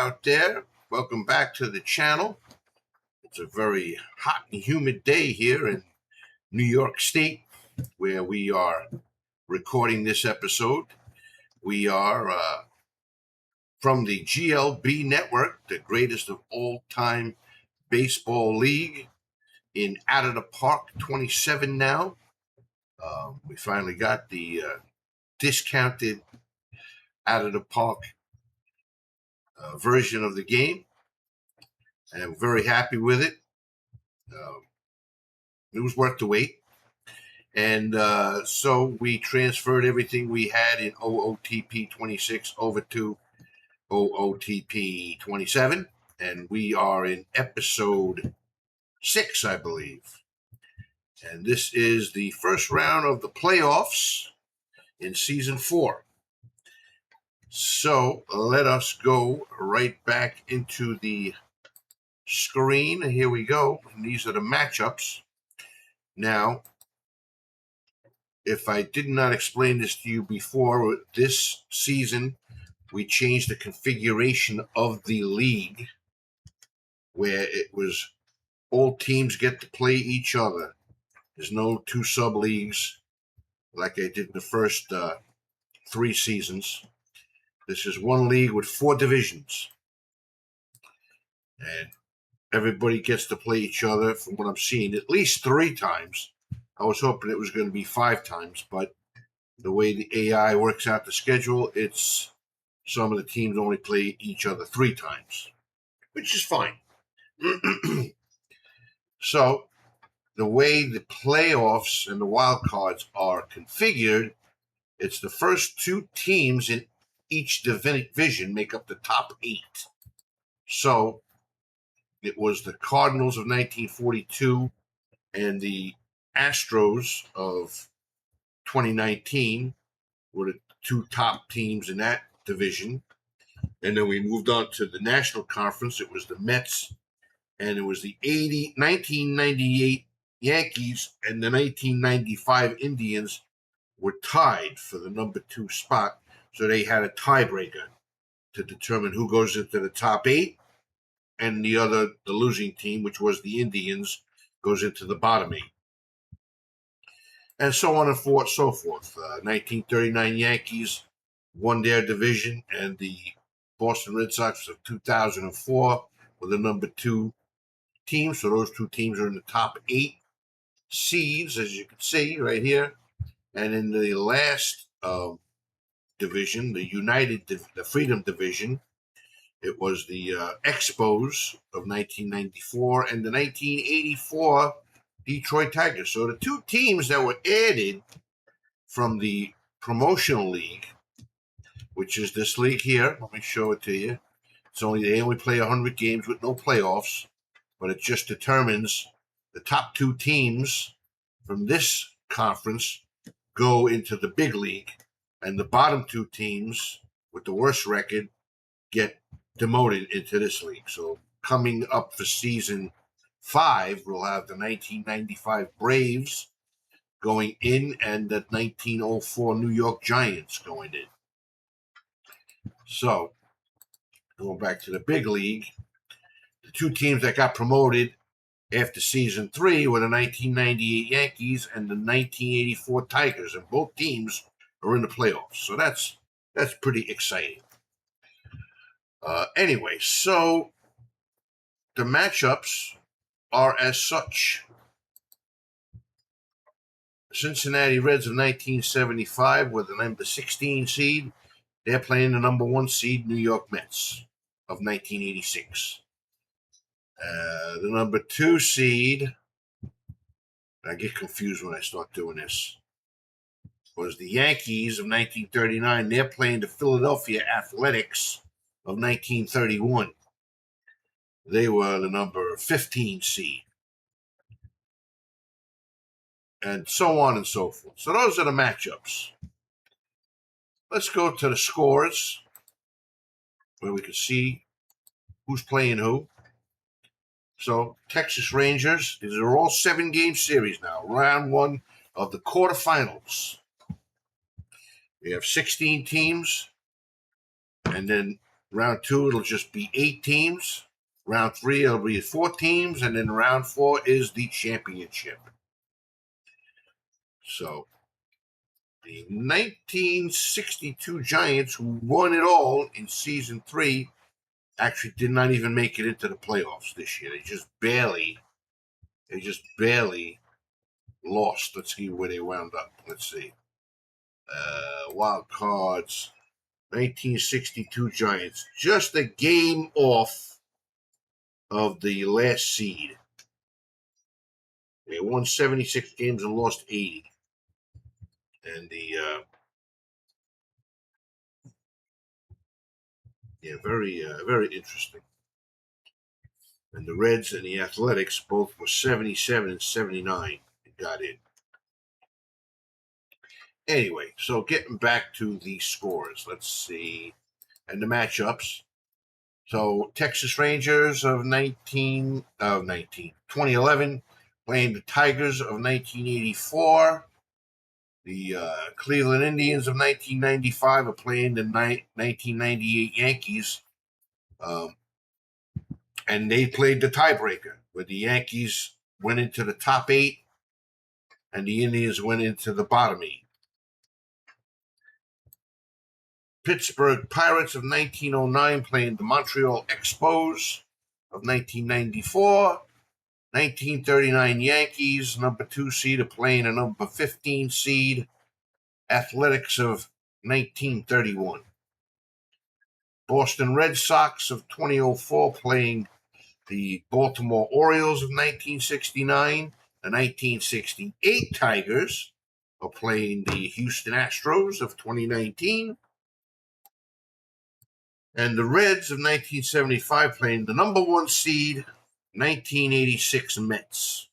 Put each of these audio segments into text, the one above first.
out there. Welcome back to the channel. It's a very hot and humid day here in New York State where we are recording this episode. We are from the GLB network, the greatest of all time baseball league in Out of the Park 27 now. We finally got the discounted Out of the Park version of the game, and I'm very happy with it. It was worth the wait. And so we transferred everything we had in OOTP 26 over to OOTP 27, and we are in episode 6, I believe. And this is the first round of the playoffs in season 4. So let us go right back into the screen. Here we go. And these are the matchups. Now, if I did not explain this to you before, this season we changed the configuration of the league where it was all teams get to play each other. There's no 2 sub-leagues like I did in the first 3 seasons. This is one league with 4 divisions. And everybody gets to play each other, from what I'm seeing, at least 3 times. I was hoping it was going to be 5 times, but the way the AI works out the schedule, it's some of the teams only play each other 3 times, which is fine. So the way the playoffs and the wild cards are configured, it's the first 2 teams in each division make up the top 8. So it was the Cardinals of 1942 and the Astros of 2019 were the 2 top teams in that division. And then we moved on to the National Conference. It was the Mets, and it was the 1998 Yankees and the 1995 Indians were tied for the number 2 spot. So they had a tiebreaker to determine who goes into the top 8, and the losing team, which was the Indians, goes into the bottom 8. And so on and so forth. 1939 Yankees won their division, and the Boston Red Sox of 2004 were the number 2 team. So those 2 teams are in the top 8 seeds, as you can see right here. And in the last division, the Freedom Division, it was the Expos of 1994 and the 1984 Detroit Tigers. So the 2 teams that were added from the promotional league, which is this league here. Let me show it to you. They only play 100 games with no playoffs, but it just determines the top 2 teams from this conference go into the big league, and the bottom 2 teams with the worst record get demoted into this league. So coming up for season 5, we'll have the 1995 Braves going in and the 1904 New York Giants going in. So going back to the big league, the 2 teams that got promoted after season 3 were the 1998 Yankees and the 1984 Tigers, and both teams are in the playoffs. So that's pretty exciting. Anyway, so the matchups are as such. Cincinnati Reds of 1975 were the number 16 seed. They're playing the number 1 seed New York Mets of 1986. The number 2 seed, I get confused when I start doing this, was the Yankees of 1939. They're playing the Philadelphia Athletics of 1931. They were the number 15 seed. And so on and so forth. So those are the matchups. Let's go to the scores where we can see who's playing who. So Texas Rangers, these are all 7-game series now. Round 1 of the quarterfinals. We have 16 teams, and then Round 2, it'll just be 8 teams. Round 3, it'll be 4 teams. And then round 4 is the championship. So the 1962 Giants, who won it all in season 3, actually did not even make it into the playoffs this year. They just barely lost. Let's see where they wound up. Let's see. Wild cards. 1962 Giants. Just a game off of the last seed. They won 76 games and lost 80. And very interesting. And the Reds and the Athletics both were 77 and 79 and got in. Anyway, so getting back to the scores, let's see, and the matchups. So Texas Rangers of 2011 playing the Tigers of 1984. The Cleveland Indians of 1995 are playing the 1998 Yankees. And they played the tiebreaker, where the Yankees went into the top 8 and the Indians went into the bottom 8. Pittsburgh Pirates of 1909 playing the Montreal Expos of 1994. 1939 Yankees, number 2 seed, are playing a number 15 seed, Athletics of 1931. Boston Red Sox of 2004 playing the Baltimore Orioles of 1969. The 1968 Tigers are playing the Houston Astros of 2019. And the Reds of 1975 playing the number 1 seed, 1986 Mets.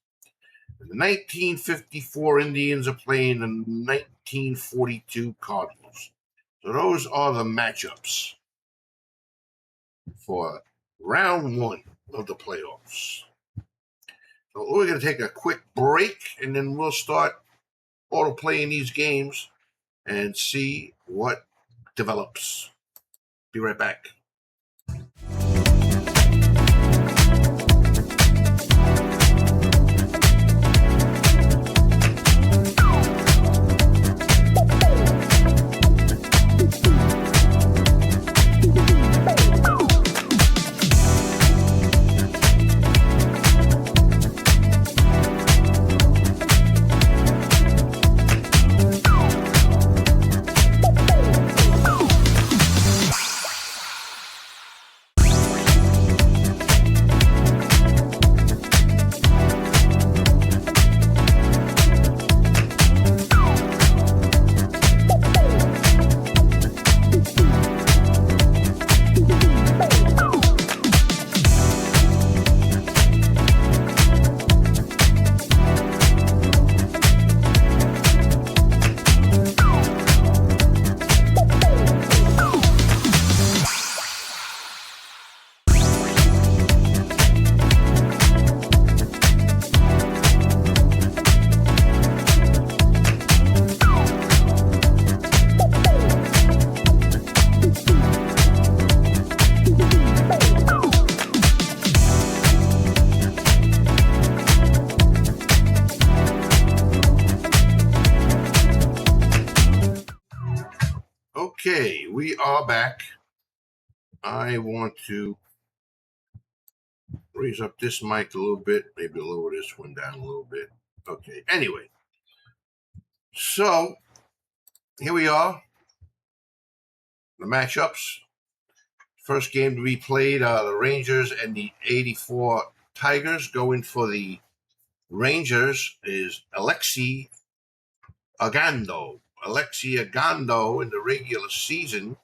And the 1954 Indians are playing the 1942 Cardinals. So those are the matchups for round 1 of the playoffs. So we're going to take a quick break, and then we'll start auto playing these games and see what develops. Be right back. Okay, we are back. I want to raise up this mic a little bit, maybe lower this one down a little bit. Okay, anyway. So, here we are. The matchups. First game to be played are the Rangers and the 84 Tigers. Going for the Rangers is Alexi Ogando. Alexi Ogando in the regular season,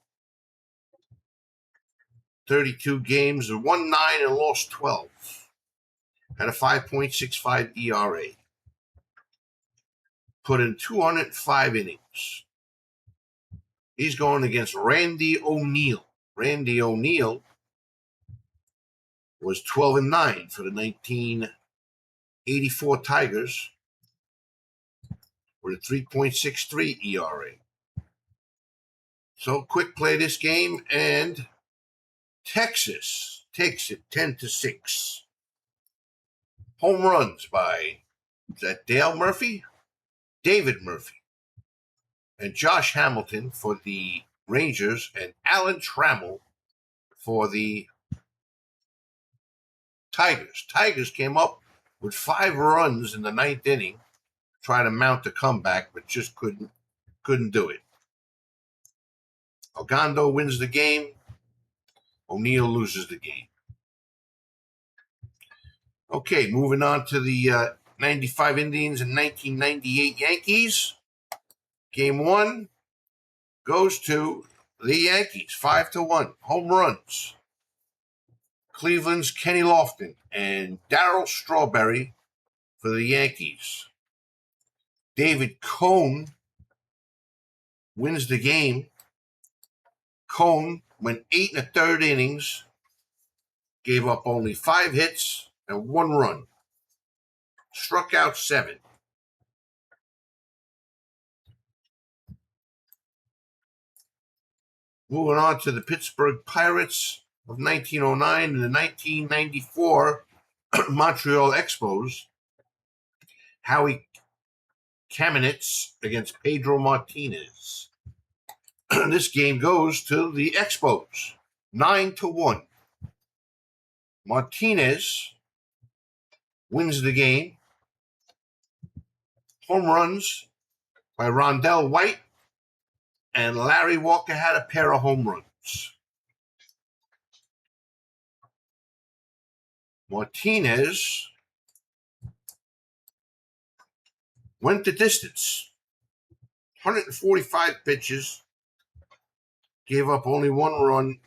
32 games, won 9 and lost 12. Had a 5.65 ERA. Put in 205 innings. He's going against Randy O'Neal. Randy O'Neal was 12 and 9 for the 1984 Tigers with a 3.63 ERA. So quick play this game, and Texas takes it 10-6. Home runs by, is that Dale Murphy? David Murphy. And Josh Hamilton for the Rangers, and Alan Trammell for the Tigers. Tigers came up with 5 runs in the 9th inning, trying to mount a comeback, but just couldn't do it. Ogando wins the game. O'Neill loses the game. Okay, moving on to the 95 Indians and 1998 Yankees. Game 1 goes to the Yankees, 5-1. Home runs. Cleveland's Kenny Lofton and Darryl Strawberry for the Yankees. David Cone wins the game. Cone went 8 1/3 innings, gave up only 5 hits and 1 run, struck out 7. Moving on to the Pittsburgh Pirates of 1909 and the 1994 Montreal Expos. Howie Kamenetz against Pedro Martinez. This game goes to the Expos, 9-1. Martinez wins the game. Home runs by Rondell White, and Larry Walker had a pair of home runs. Martinez went the distance. 145 pitches, gave up only 1 run,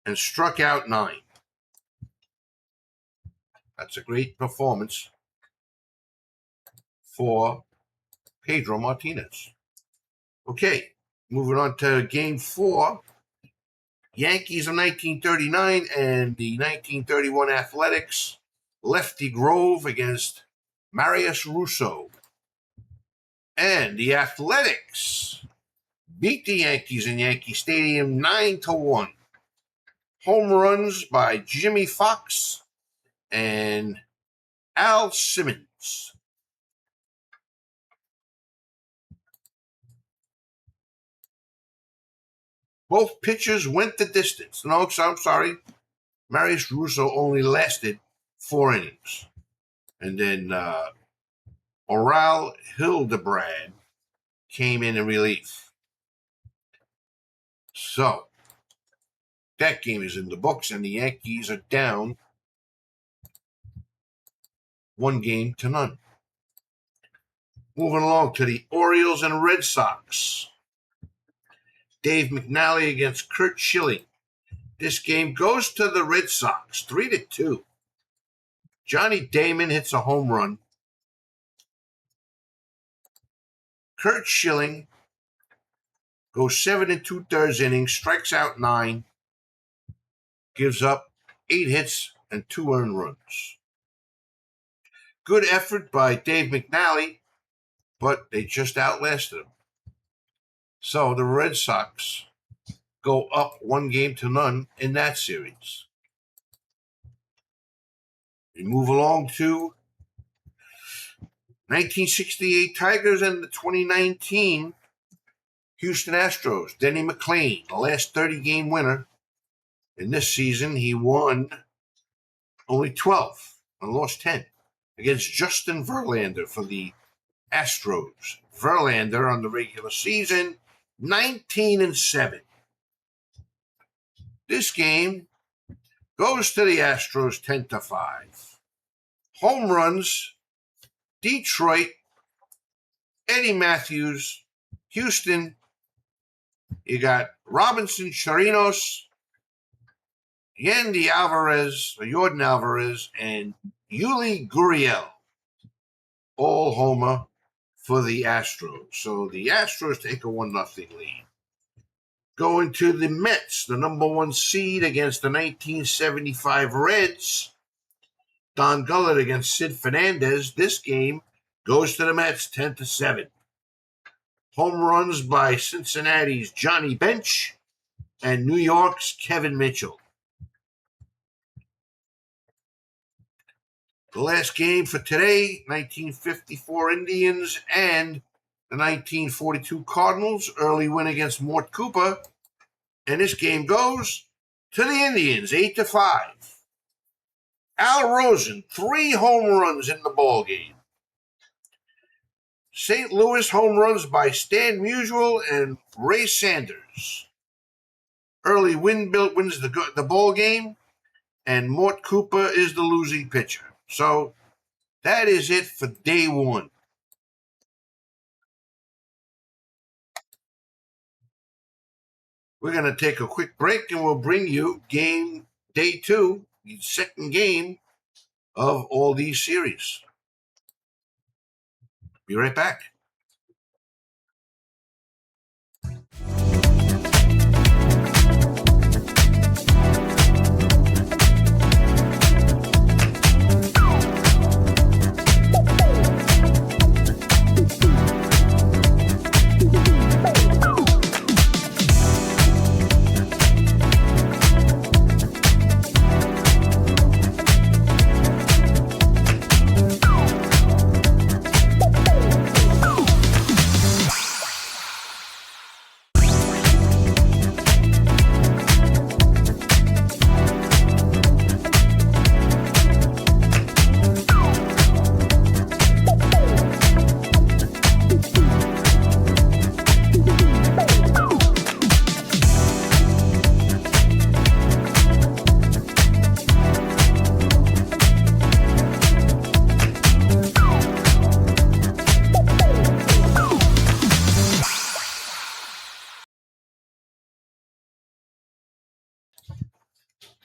and struck out 9. That's a great performance for Pedro Martinez. Okay, moving on to Game 4. Yankees of 1939 and the 1931 Athletics. Lefty Grove against Marius Russo. And the Athletics beat the Yankees in Yankee Stadium 9-1. Home runs by Jimmy Fox and Al Simmons. Both pitchers went the distance. No, I'm sorry. Marius Russo only lasted 4 innings. And then Oral Hildebrand came in relief. So, that game is in the books, and the Yankees are down 1-0. Moving along to the Orioles and Red Sox. Dave McNally against Curt Schilling. This game goes to the Red Sox, 3-2. Johnny Damon hits a home run. Curt Schilling goes 7 2/3 innings, strikes out 9, gives up 8 hits and 2 earned runs. Good effort by Dave McNally, but they just outlasted him. So the Red Sox go up 1-0 in that series. We move along to 1968 Tigers and the 2019 Houston Astros. Denny McLain, the last 30-game winner. In this season, he won only 12 and lost 10 against Justin Verlander for the Astros. Verlander on the regular season, 19-7. This game goes to the Astros 10-5. Home runs, Detroit, Eddie Matthews. Houston, you got Robinson Chirinos, Jordan Alvarez, and Yuli Gurriel. All homer for the Astros. So the Astros take a 1-0 lead. Going to the Mets, the number 1 seed against the 1975 Reds. Don Gullett against Sid Fernandez. This game goes to the Mets 10-7. Home runs by Cincinnati's Johnny Bench and New York's Kevin Mitchell. The last game for today, 1954 Indians and the 1942 Cardinals. Early win against Mort Cooper. And this game goes to the Indians, 8-5. Al Rosen, 3 home runs in the ball game. St. Louis home runs by Stan Musial and Ray Sanders. Early wins the ball game, and Mort Cooper is the losing pitcher. So that is it for day 1. We're going to take a quick break, and we'll bring you day 2, the second game of all these series. Be right back.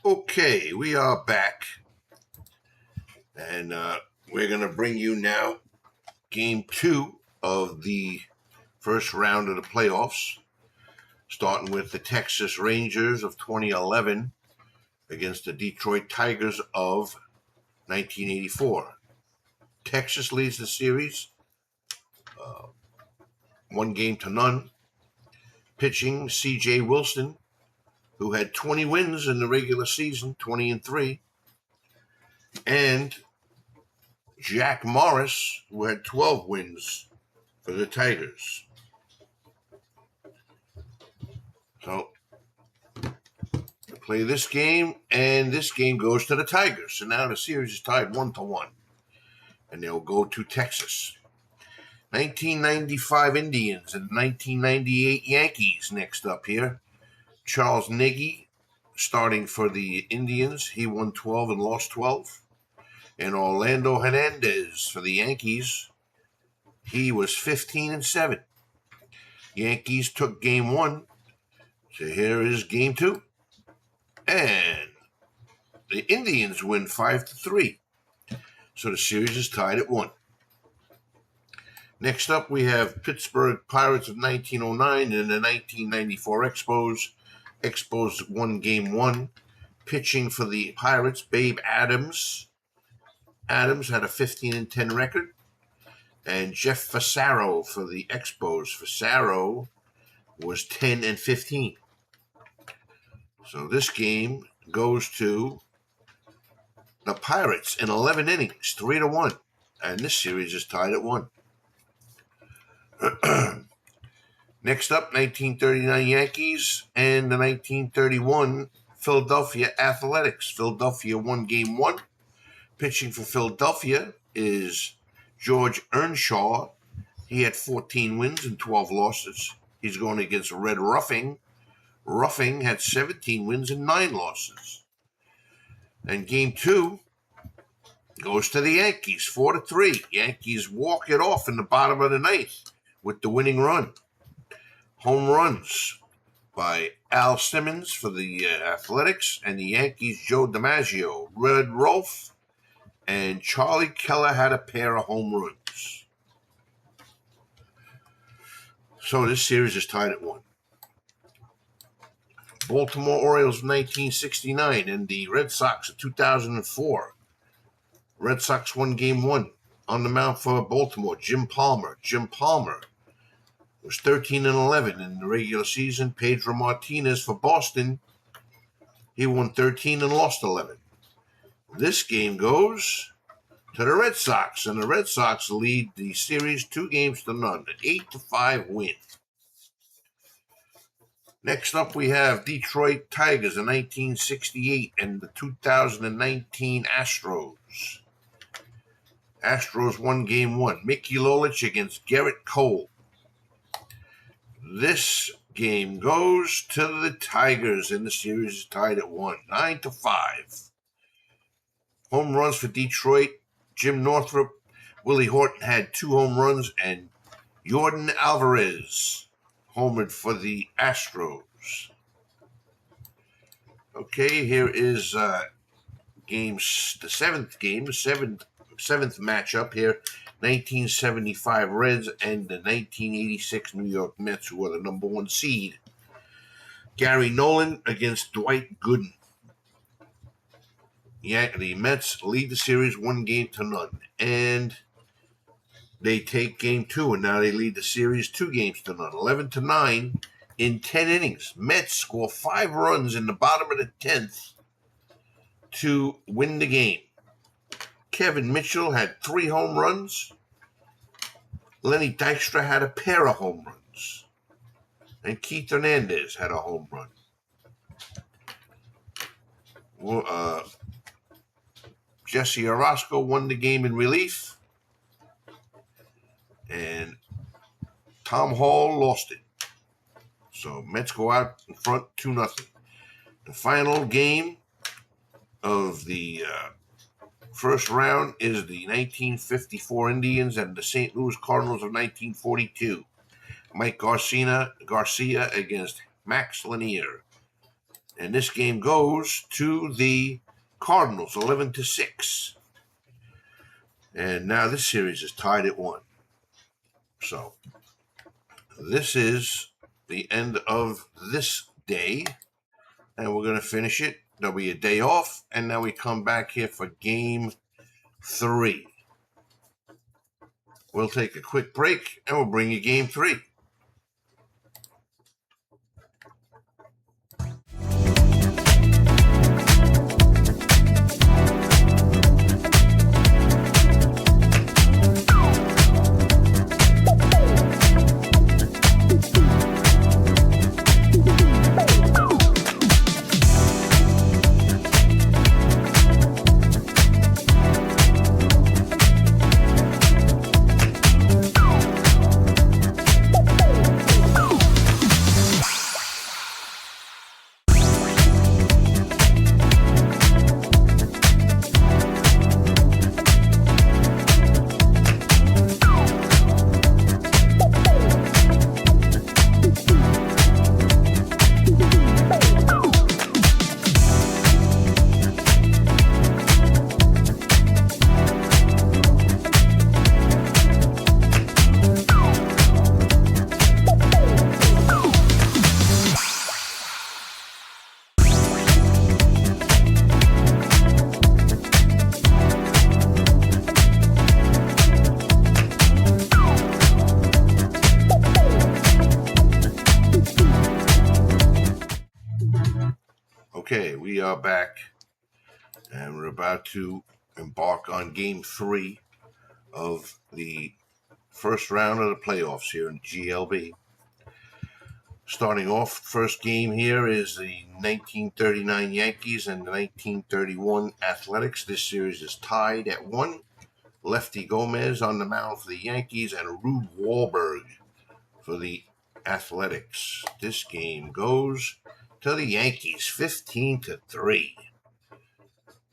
Okay, we are back, and we're going to bring you now game 2 of the first round of the playoffs, starting with the Texas Rangers of 2011 against the Detroit Tigers of 1984. Texas leads the series 1-0. Pitching, C.J. Wilson, who had 20 wins in the regular season, 20-3, and Jack Morris, who had 12 wins for the Tigers. So, they play this game, and this game goes to the Tigers. So now the series is tied 1-1, and they'll go to Texas. 1995 Indians and 1998 Yankees next up here. Charles Nagy starting for the Indians. He won 12 and lost 12. And Orlando Hernandez for the Yankees. He was 15-7. Yankees took game 1. So here is game 2. And the Indians win 5-3. So the series is tied at 1. Next up, we have Pittsburgh Pirates of 1909 and the 1994 Expos. Expos won game 1. Pitching for the Pirates, Babe Adams. Adams had a 15-10 record. And Jeff Fasaro for the Expos. Fasaro was 10-15. So this game goes to the Pirates in 11 innings, 3-1. And this series is tied at 1. Next up, 1939 Yankees and the 1931 Philadelphia Athletics. Philadelphia won game 1. Pitching for Philadelphia is George Earnshaw. He had 14 wins and 12 losses. He's going against Red Ruffing. Ruffing had 17 wins and 9 losses. And game 2 goes to the Yankees, 4-3. Yankees walk it off in the bottom of the 9th with the winning run. Home runs by Al Simmons for the Athletics and the Yankees, Joe DiMaggio. Red Rolfe and Charlie Keller had a pair of home runs. So this series is tied at 1. Baltimore Orioles 1969 and the Red Sox of 2004. Red Sox won game 1. On the mound for Baltimore, Jim Palmer. Jim Palmer was 13-11 in the regular season. Pedro Martinez for Boston, he won 13 and lost 11. This game goes to the Red Sox, and the Red Sox lead the series 2-0, an 8-5 win. Next up, we have Detroit Tigers in 1968 and the 2019 Astros. Astros won Game 1. Mickey Lolich against Garrett Cole. This game goes to the Tigers, and the series is tied at 1, 9-5. Home runs for Detroit: Jim Northrup, Willie Horton had 2 home runs, and Yordan Alvarez homered for the Astros. Okay, here is the seventh matchup here. 1975 Reds and the 1986 New York Mets, who are the number 1 seed. Gary Nolan against Dwight Gooden. The Mets lead the series 1-0, and they take Game 2, and now they lead the series 2-0, 11-9 in 10 innings. Mets score 5 runs in the bottom of the 10th to win the game. Kevin Mitchell had 3 home runs. Lenny Dykstra had a pair of home runs. And Keith Hernandez had a home run. Jesse Orosco won the game in relief. And Tom Hall lost it. So Mets go out in front 2-0. The final game of the first round is the 1954 Indians and the St. Louis Cardinals of 1942. Mike Garcia against Max Lanier. And this game goes to the Cardinals, 11-6. And now this series is tied at 1. So this is the end of this day, and we're going to finish it. There'll be a day off, and now we come back here for Game 3. We'll take a quick break, and we'll bring you Game 3. Okay, we are back, and we're about to embark on Game 3 of the first round of the playoffs here in GLB. Starting off, first game here is the 1939 Yankees and the 1931 Athletics. This series is tied at 1. Lefty Gomez on the mound for the Yankees and Rube Wahlberg for the Athletics. This game goes to the Yankees, 15-3.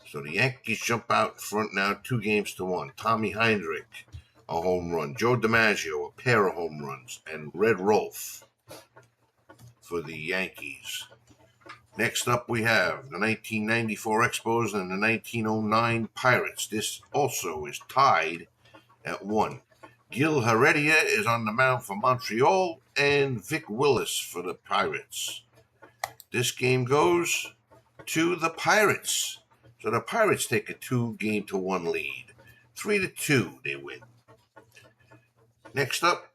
So the Yankees jump out in front now, 2-1. Tommy Heinrich, a home run. Joe DiMaggio, a pair of home runs. And Red Rolfe for the Yankees. Next up, we have the 1994 Expos and the 1909 Pirates. This also is tied at 1. Gil Heredia is on the mound for Montreal, and Vic Willis for the Pirates. This game goes to the Pirates. So the Pirates take a 2-1 lead. 3-2 they win. Next up,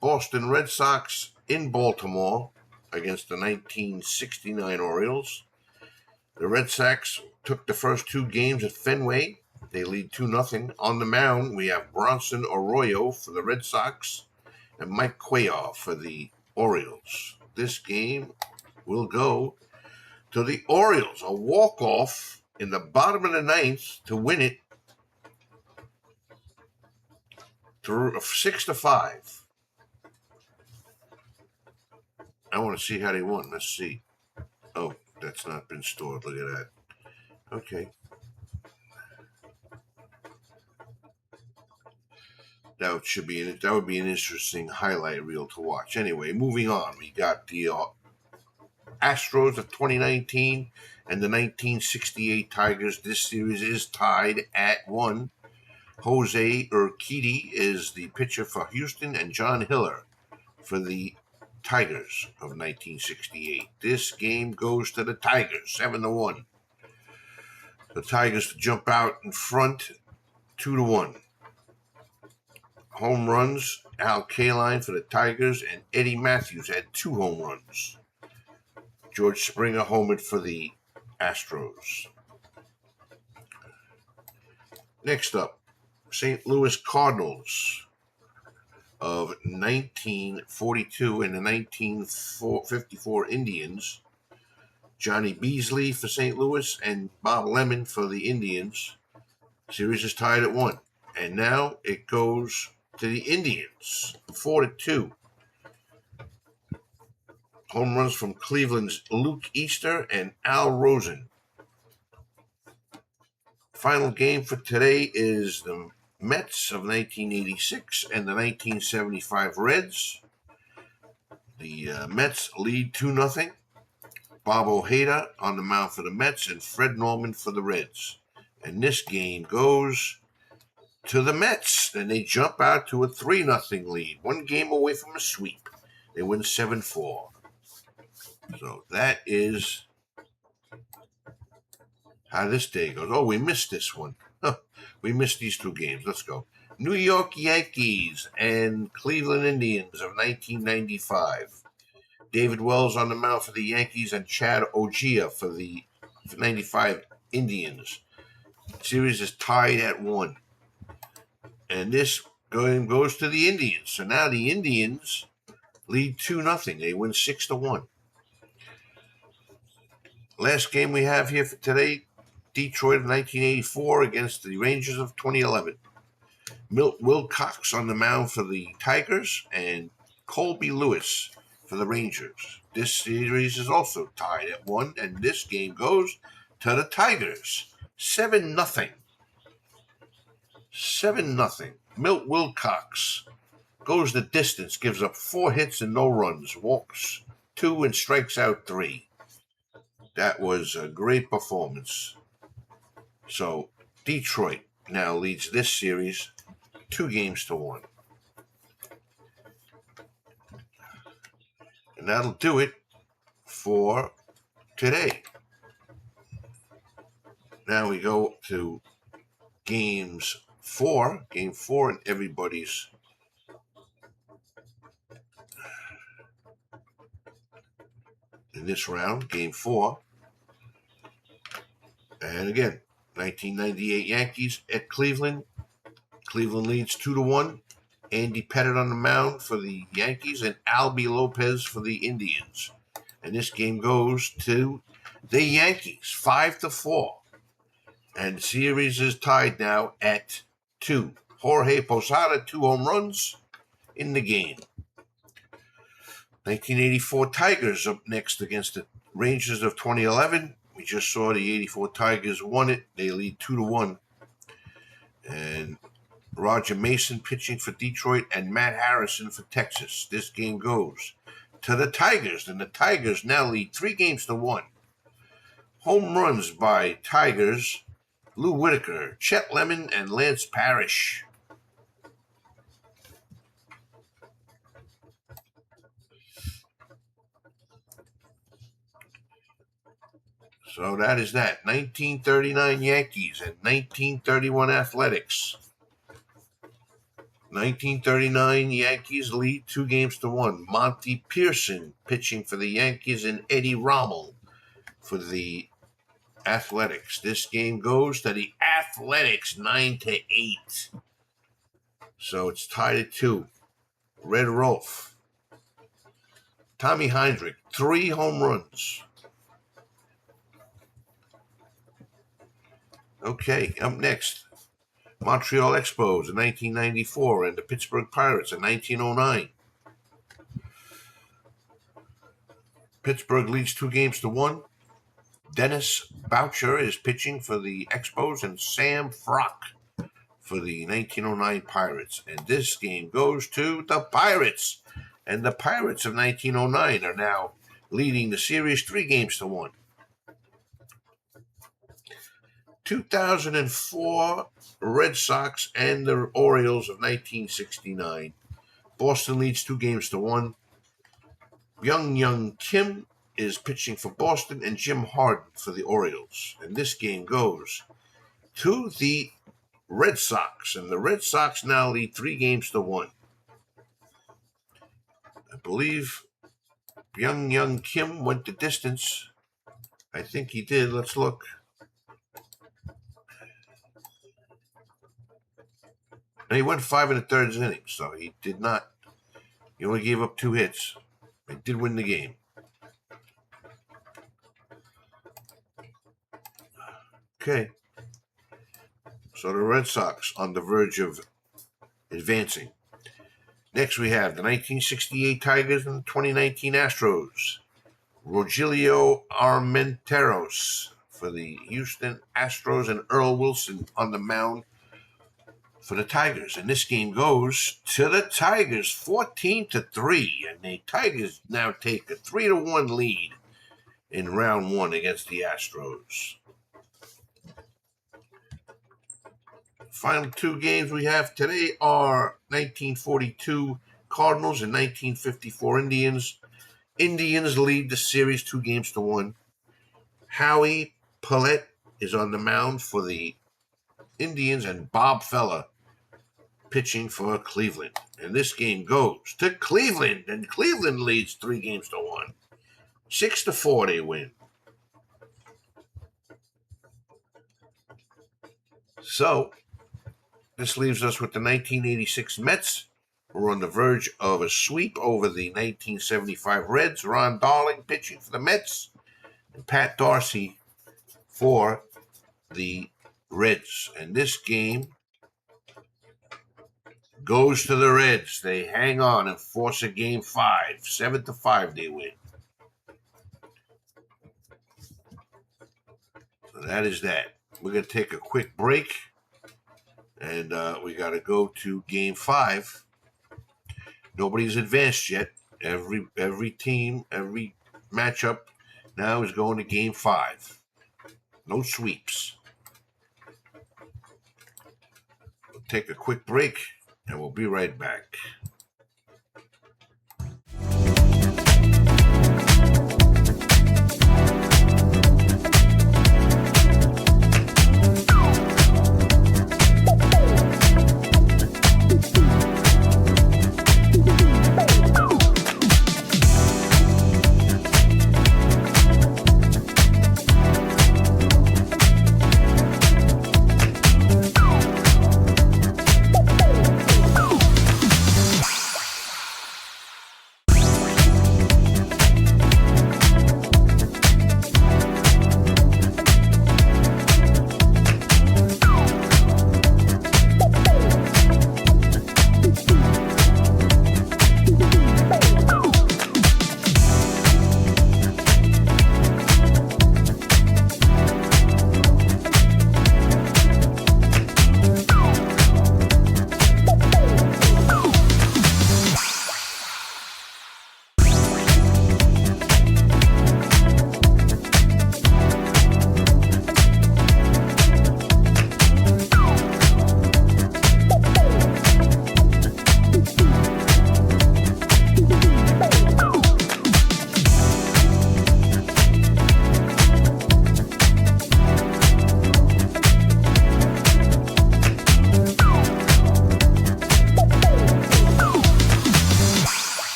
Boston Red Sox in Baltimore against the 1969 Orioles. The Red Sox took the first two games at Fenway. They lead 2-0. On the mound, we have Bronson Arroyo for the Red Sox and Mike Cuellar for the Orioles. This game will go to the Orioles. A walk-off in the bottom of the ninth to win it to 6-5. I want to see how they won. Let's see. Oh, that's not been stored. Look at that. Okay. That would be an interesting highlight reel to watch. Anyway, moving on. We got the Astros of 2019 and the 1968 Tigers. This series is tied at 1. Jose Urquidy is the pitcher for Houston, and John Hiller for the Tigers of 1968. This game goes to the Tigers, 7-1. The Tigers jump out in front, 2-1. Home runs, Al Kaline for the Tigers, and Eddie Matthews had 2 home runs. George Springer homered for the Astros. Next up, St. Louis Cardinals of 1942 and the 1954 Indians. Johnny Beasley for St. Louis and Bob Lemon for the Indians. Series is tied at 1. And now it goes to the Indians, 4-2. Home runs from Cleveland's Luke Easter and Al Rosen. Final game for today is the Mets of 1986 and the 1975 Reds. The Mets lead 2-0. Bob Ojeda on the mound for the Mets and Fred Norman for the Reds. And this game goes to the Mets, and they jump out to a 3-0 lead. 1 game away from a sweep. They win 7-4. So that is how this day goes. Oh, we missed this one. We missed these 2 games. Let's go. New York Yankees and Cleveland Indians of 1995. David Wells on the mound for the Yankees and Chad Ogea for the 95 Indians. Series is tied at 1. And this game goes to the Indians. So now the Indians lead 2-0. They win 6-1. Last game we have here for today, Detroit of 1984 against the Rangers of 2011. Milt Wilcox on the mound for the Tigers and Colby Lewis for the Rangers. This series is also tied at 1, and this game goes to the Tigers, 7-0. 7-0. Milt Wilcox goes the distance, gives up 4 hits and no runs, walks 2 and strikes out 3. That was a great performance. So Detroit now leads this series 2-1. And that'll do it for today. Now we go to game 4 in everybody's in this round, game 4. And again, 1998 Yankees at Cleveland. Cleveland leads 2-1. Andy Pettitte on the mound for the Yankees and Albie Lopez for the Indians. And this game goes to the Yankees, 5-4. And the series is tied now at 2. Jorge Posada, 2 home runs in the game. 1984 Tigers up next against the Rangers of 2011. We just saw the 84 Tigers won it. They lead 2-1. And Roger Mason pitching for Detroit and Matt Harrison for Texas. This game goes to the Tigers, and the Tigers now lead 3-1. Home runs by Tigers, Lou Whitaker, Chet Lemon, and Lance Parrish. So that is that. 1939 Yankees and 1931 Athletics. 1939 Yankees lead 2-1. Monty Pearson pitching for the Yankees and Eddie Rommel for the Athletics. This game goes to the Athletics 9-8. So it's tied at 2. Red Rolf. Tommy Heinrich, 3 home runs. Okay, up next, Montreal Expos in 1994 and the Pittsburgh Pirates in 1909. Pittsburgh leads 2-1. Dennis Boucher is pitching for the Expos and Sam Frock for the 1909 Pirates. And this game goes to the Pirates. And the Pirates of 1909 are now leading the series 3-1. 2004 Red Sox and the Orioles of 1969. Boston leads 2-1. Young Kim is pitching for Boston and Jim Harden for the Orioles. And this game goes to the Red Sox. And the Red Sox now lead 3-1. I believe Young Kim went the distance. I think he did. Let's look. And he went 5 1/3 innings, so he did not. He only gave up 2 hits. He did win the game. Okay. So the Red Sox on the verge of advancing. Next we have the 1968 Tigers and the 2019 Astros. Rogelio Armenteros for the Houston Astros and Earl Wilson on the mound for the Tigers. And this game goes to the Tigers 14-3. And the Tigers now take a 3-1 lead in round 1 against the Astros. Final 2 games we have today are 1942 Cardinals and 1954 Indians. Indians lead the series 2-1. Howie Pallette is on the mound for the Indians and Bob Feller pitching for Cleveland. And this game goes to Cleveland, and Cleveland leads 3-1. 6-4 they win. So this leaves us with the 1986 Mets, who are on the verge of a sweep over the 1975 Reds. Ron Darling pitching for the Mets, and Pat Darcy for the Reds. And this game goes to the Reds. They hang on and force a game 5. 7-5 they win. So that is that. We're going to take a quick break. And we got to go to game 5. Nobody's advanced yet. Every team, every matchup now is going to game 5. No sweeps. We'll take a quick break, and we'll be right back.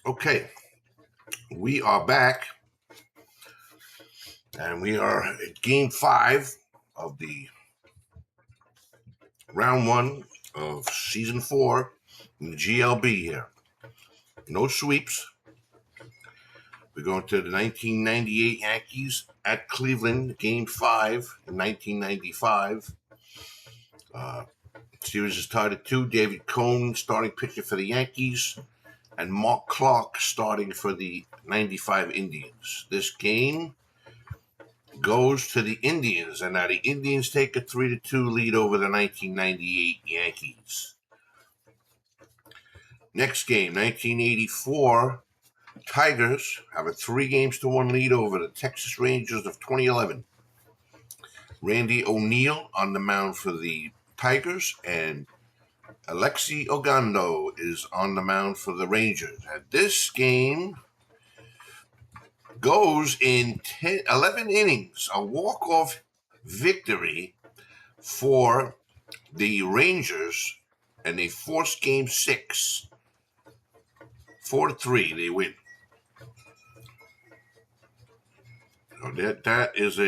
Okay, we are back, and we are at Game 5 of the Round 1 of Season 4 in the GLB here. No sweeps. We're going to the 1998 Yankees at Cleveland, Game 5 in 1995. Series is tied at 2. David Cone starting pitcher for the Yankees, and Mark Clark starting for the 95 Indians. This game goes to the Indians, and now the Indians take a 3-2 lead over the 1998 Yankees. Next game, 1984 Tigers have a 3-1 lead over the Texas Rangers of 2011. Randy O'Neal on the mound for the Tigers, and Alexi Ogando is on the mound for the Rangers. And this game goes in 11 innings, a walk-off victory for the Rangers, and they force Game 6. 4-3, they win. So that is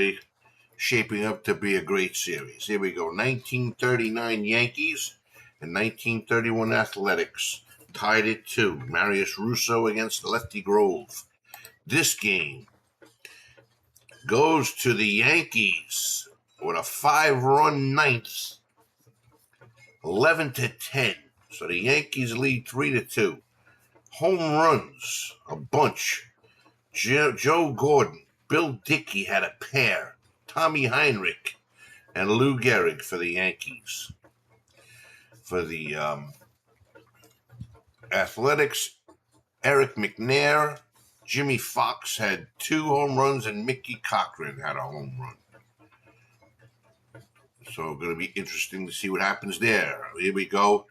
shaping up to be a great series. Here we go. 1939 Yankees and 1931 Athletics tied at 2. Marius Russo against Lefty Grove. This game goes to the Yankees with a 5-run ninth, 11-10. So the Yankees lead 3-2. Home runs, a bunch. Joe Gordon, Bill Dickey had a pair. Tommy Heinrich and Lou Gehrig for the Yankees. For the Athletics, Eric McNair, Jimmy Fox had 2 home runs, and Mickey Cochran had a home run. So going to be interesting to see what happens there. Here we go.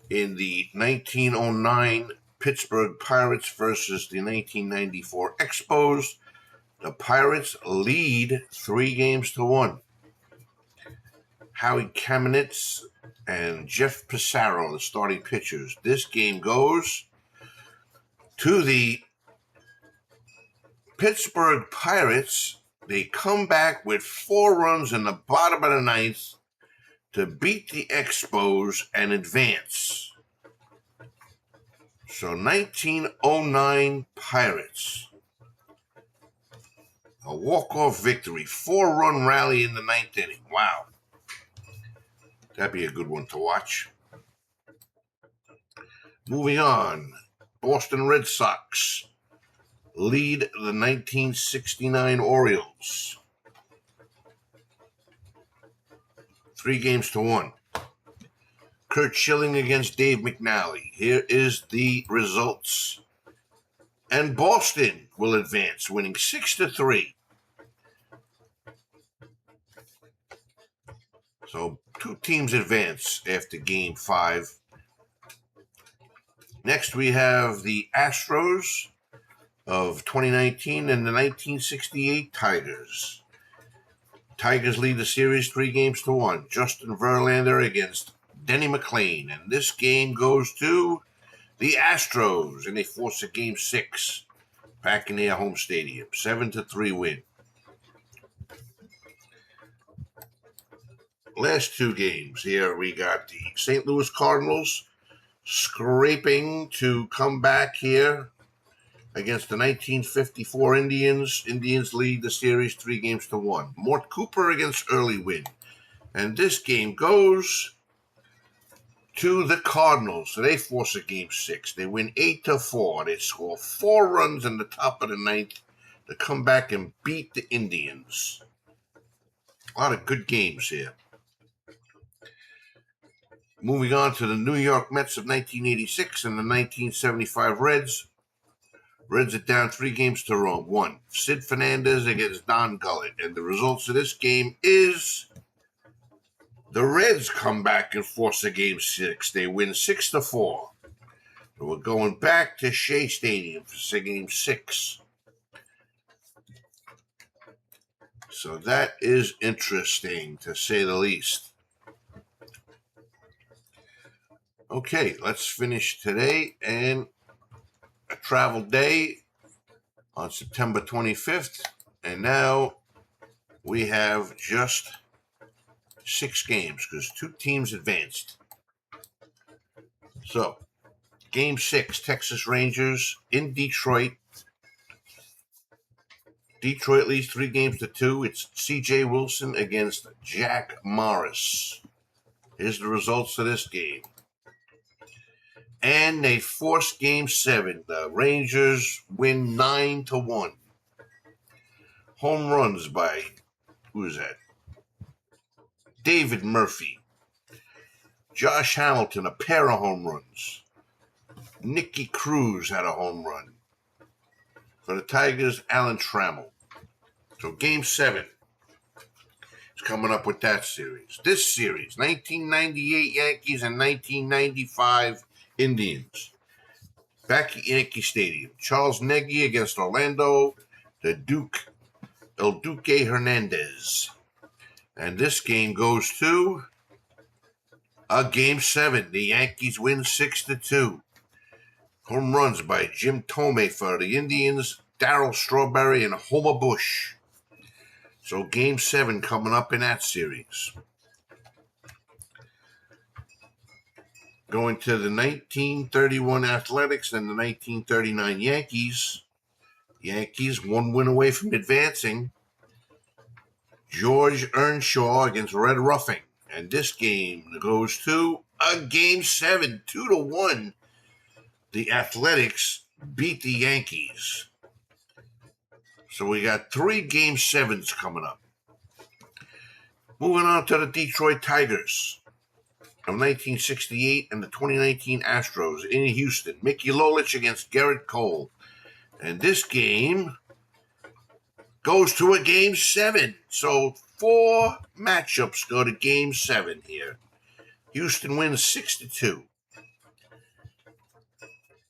In the 1909 Pittsburgh Pirates versus the 1994 Expos, the Pirates lead 3-1. Howie Kamenetz and Jeff Pissarro, the starting pitchers. This game goes to the Pittsburgh Pirates. They come back with 4 runs in the bottom of the ninth to beat the Expos and advance. So 1909 Pirates, a walk-off victory, 4-run rally in the 9th inning. Wow. That'd be a good one to watch. Moving on, Boston Red Sox lead the 1969 Orioles 3-1. Curt Schilling against Dave McNally. Here is the results. And Boston will advance, winning 6-3. So 2 teams advance after Game 5. Next, we have the Astros of 2019 and the 1968 Tigers. Tigers lead the series 3-1. Justin Verlander against Denny McLain. And this game goes to the Astros, and they force a Game 6 back in their home stadium. 7-3 win. Last 2 games here, we got the St. Louis Cardinals scraping to come back here against the 1954 Indians. Indians lead the series 3-1. Mort Cooper against Early Win. And this game goes to the Cardinals. So they force a Game 6. They win 8-4. They score 4 runs in the top of the 9th to come back and beat the Indians. A lot of good games here. Moving on to the New York Mets of 1986 and the 1975 Reds. Reds are down 3-1. Sid Fernandez against Don Gullett. And the results of this game is the Reds come back and force a Game 6. They win 6-4. So we're going back to Shea Stadium for Game 6. So that is interesting, to say the least. Okay, let's finish today and a travel day on September 25th, and now we have just 6 games because 2 teams advanced. So, Game 6, Texas Rangers in Detroit. Detroit leads 3-2. It's C.J. Wilson against Jack Morris. Here's the results of this game. And they force Game 7. The Rangers win 9-1. Home runs by, who is that? David Murphy. Josh Hamilton, a pair of home runs. Nicky Cruz had a home run. For the Tigers, Alan Trammell. So Game 7 is coming up with that series. This series, 1998 Yankees and 1995 Indians. Back at Yankee Stadium. Charles Nagy against Orlando, El Duque Hernandez. And this game goes to a Game 7. The Yankees win 6-2. Home runs by Jim Thome for the Indians, Darryl Strawberry, and Homer Bush. So Game 7 coming up in that series. Going to the 1931 Athletics and the 1939 Yankees. Yankees 1 win away from advancing. George Earnshaw against Red Ruffing. And this game goes to a Game 7, 2-1. The Athletics beat the Yankees. So we got 3 Game 7s coming up. Moving on to the Detroit Tigers of 1968 and the 2019 Astros in Houston. Mickey Lolich against Garrett Cole. And this game goes to a Game 7. So 4 matchups go to Game 7 here. Houston wins 6-2.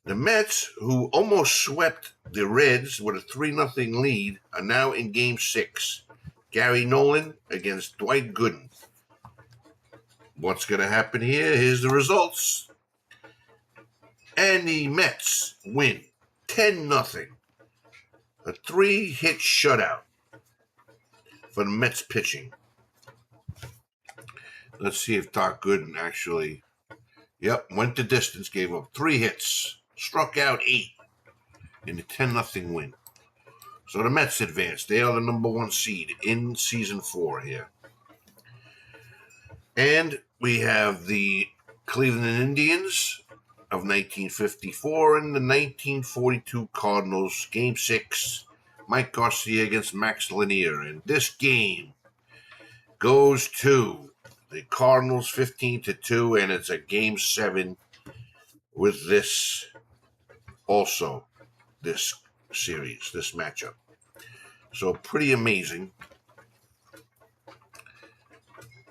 The Mets, who almost swept the Reds with a 3-0 lead, are now in Game 6. Gary Nolan against Dwight Gooden. What's going to happen here? Here's the results. And the Mets win 10-0. A 3-hit shutout for the Mets pitching. Let's see if Doc Gooden actually, went the distance, gave up 3 hits, struck out 8 in the 10-0 win. So the Mets advanced. They are the number 1 seed in Season 4 here. And we have the Cleveland Indians of 1954 and the 1942 Cardinals, Game 6, Mike Garcia against Max Lanier. And this game goes to the Cardinals 15-2, and it's a Game 7 with this series, this matchup. So pretty amazing.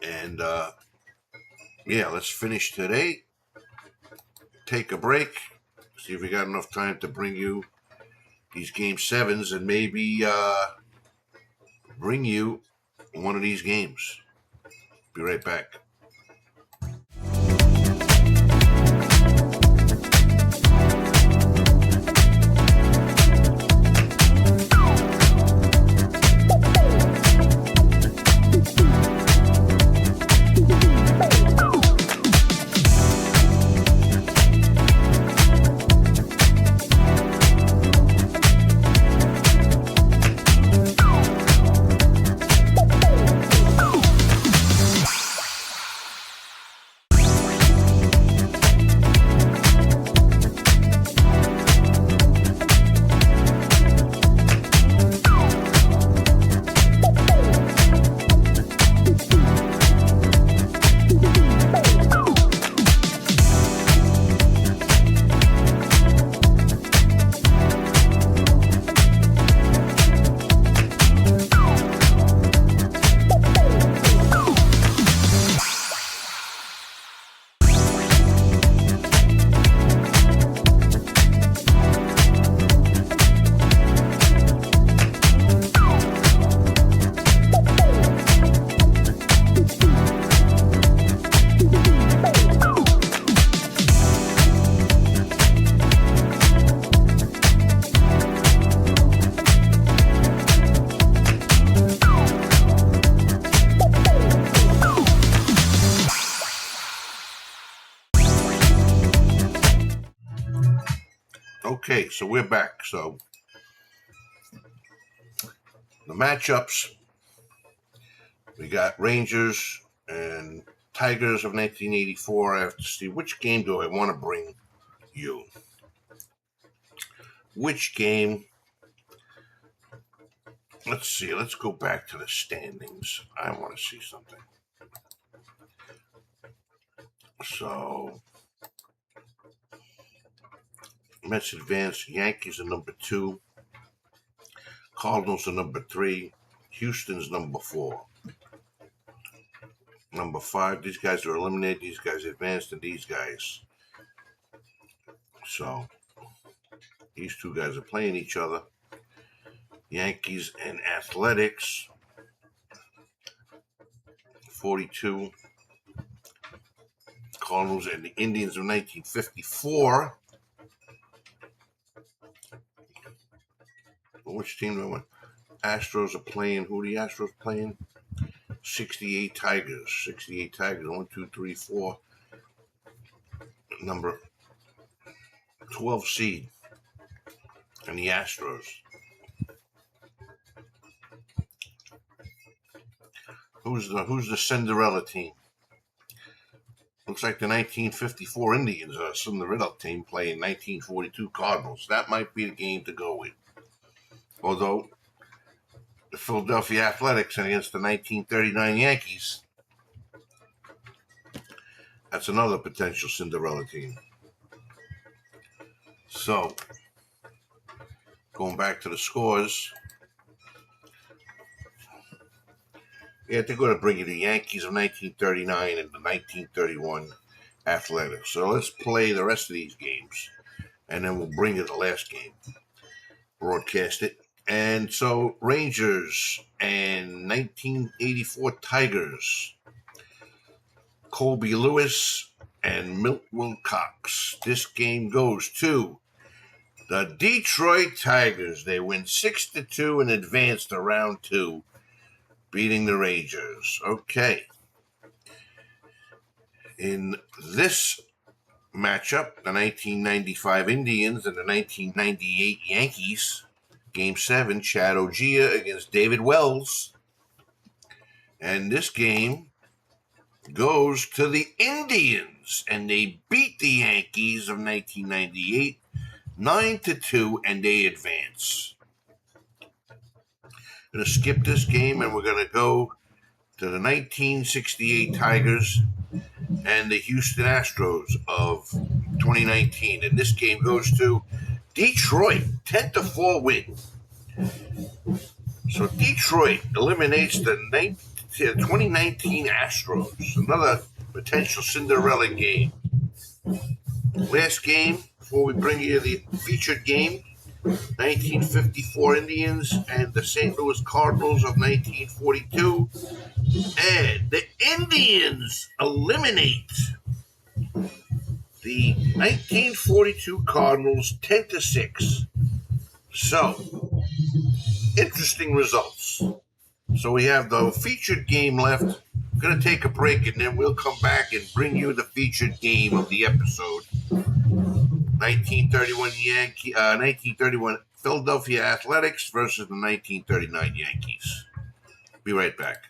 And let's finish today. Take a break. See if we got enough time to bring you these Game 7s and maybe bring you one of these games. Be right back. Okay, so we're back. So the matchups, we got Rangers and Tigers of 1984. I have to see which game do I want to bring you. Which game? Let's see. Let's go back to the standings. I want to see something. So, Mets advance. Yankees are number 2. Cardinals are number 3. Houston's number 4. Number 5. These guys are eliminated. These guys advanced, and these guys. So, these two guys are playing each other. Yankees and Athletics. 42. Cardinals and the Indians of 1954. Which team do I want? Astros are playing. Who are the Astros playing? 68 Tigers. 68 Tigers. 1, 2, 3, 4. Number 12 seed. And the Astros. Who's the Cinderella team? Looks like the 1954 Indians are a Cinderella team playing 1942 Cardinals. That might be the game to go with. Although the Philadelphia Athletics against the 1939 Yankees, that's another potential Cinderella team. So, going back to the scores, yeah, they're going to bring you the Yankees of 1939 and the 1931 Athletics. So let's play the rest of these games, and then we'll bring you the last game, broadcast it. And so Rangers and 1984 Tigers, Colby Lewis and Milt Wilcox. This game goes to the Detroit Tigers. They win 6-2 and advance to round 2, beating the Rangers. Okay. In this matchup, the 1995 Indians and the 1998 Yankees, Game 7, Chad Ogea against David Wells. And this game goes to the Indians, and they beat the Yankees of 1998 9-2, and they advance. I'm going to skip this game, and we're going to go to the 1968 Tigers and the Houston Astros of 2019. And this game goes to Detroit, 10-4 win. So Detroit eliminates the 2019 Astros, another potential Cinderella game. Last game, before we bring you the featured game, 1954 Indians and the St. Louis Cardinals of 1942. And the Indians eliminate the 1942 Cardinals 10-6. So, interesting results. So we have the featured game left. I'm going to take a break, and then we'll come back and bring you the featured game of the episode. 1931 Philadelphia Athletics versus the 1939 Yankees. Be right back.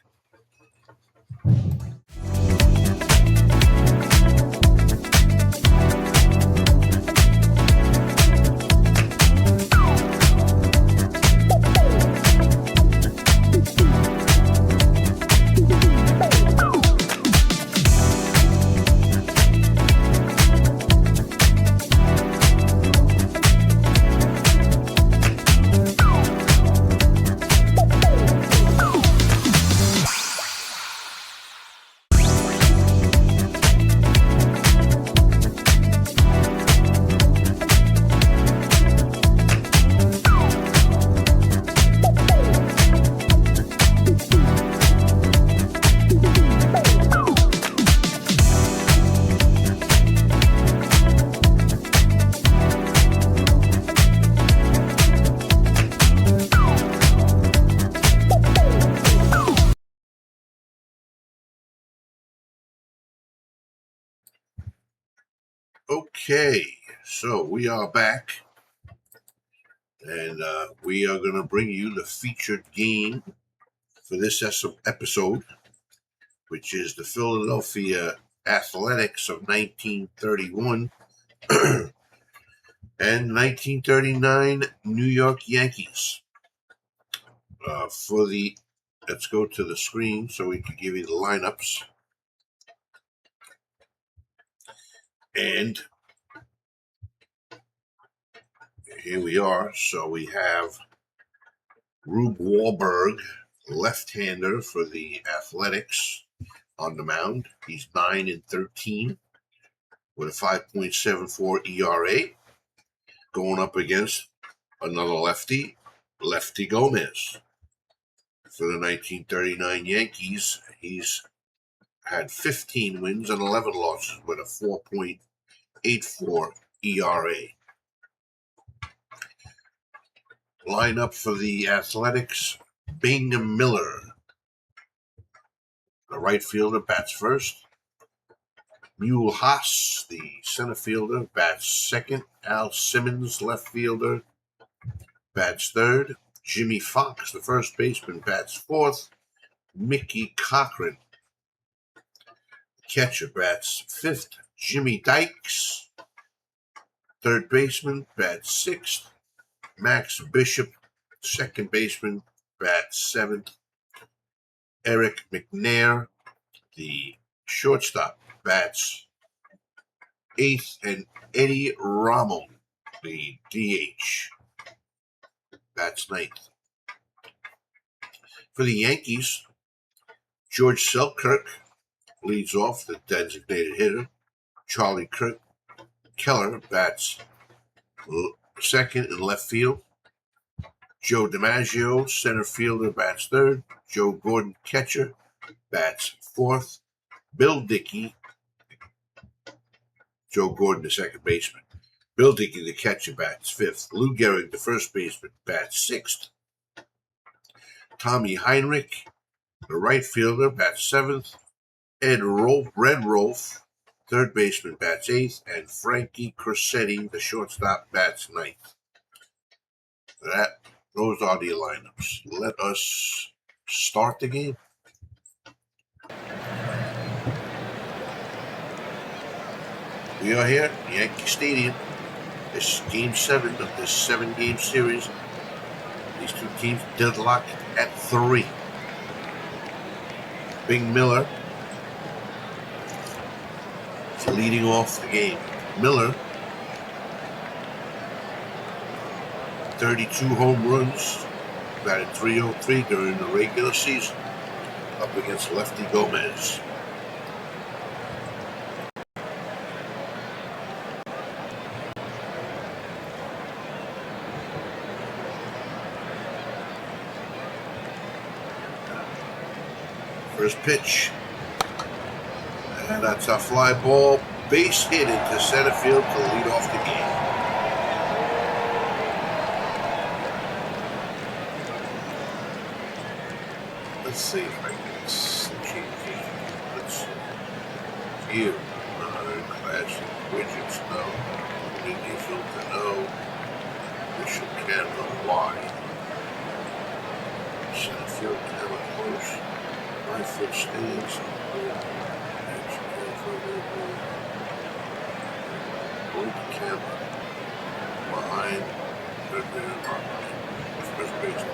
Okay, so we are back, And we are going to bring you the featured game for this episode, which is the Philadelphia Athletics of 1931 and 1939 New York Yankees. Let's go to the screen so we can give you the lineups. And here we are. So we have Rube Wahlberg, left-hander for the Athletics, on the mound. He's 9-13 with a 5.74 ERA, going up against another lefty, Lefty Gomez. For the 1939 Yankees, he's had 15 wins and 11 losses with a 4.84 ERA. Lineup for the Athletics: Bingham Miller, the right fielder, bats first. Mule Haas, the center fielder, bats second. Al Simmons, left fielder, bats third. Jimmy Fox, the first baseman, bats fourth. Mickey Cochran, catcher, bats fifth. Jimmy Dykes, third baseman, bats sixth. Max Bishop, second baseman, bats seventh. Eric McNair, the shortstop, bats eighth. And Eddie Rommel, the DH, bats ninth. For the Yankees, George Selkirk leads off, the designated hitter. Charlie Keller bats second in left field. Joe DiMaggio, center fielder, bats third. Joe Gordon, catcher, bats fourth. Bill Dickey, Joe Gordon, the second baseman. Bill Dickey, the catcher, bats fifth. Lou Gehrig, the first baseman, bats sixth. Tommy Heinrich, the right fielder, bats seventh. Red Rolfe, third baseman, bats eighth. And Frankie Crosetti, the shortstop, bats ninth. Those are the lineups. Let us start the game. We are here at Yankee Stadium. This is Game 7 of this 7-game series. These two teams deadlocked at 3. Bing Miller is leading off the game. Miller, 32 home runs, batted .303 during the regular season, up against Lefty Gomez. First pitch, and that's a fly ball, base hit into center field to lead off the game. Let's see if I can change it. Let's see. Here, classic widgets, no. Media filter, no. Visual camera, wide. Center field camera close. Right foot stands. Hold the camera behind third base. First base.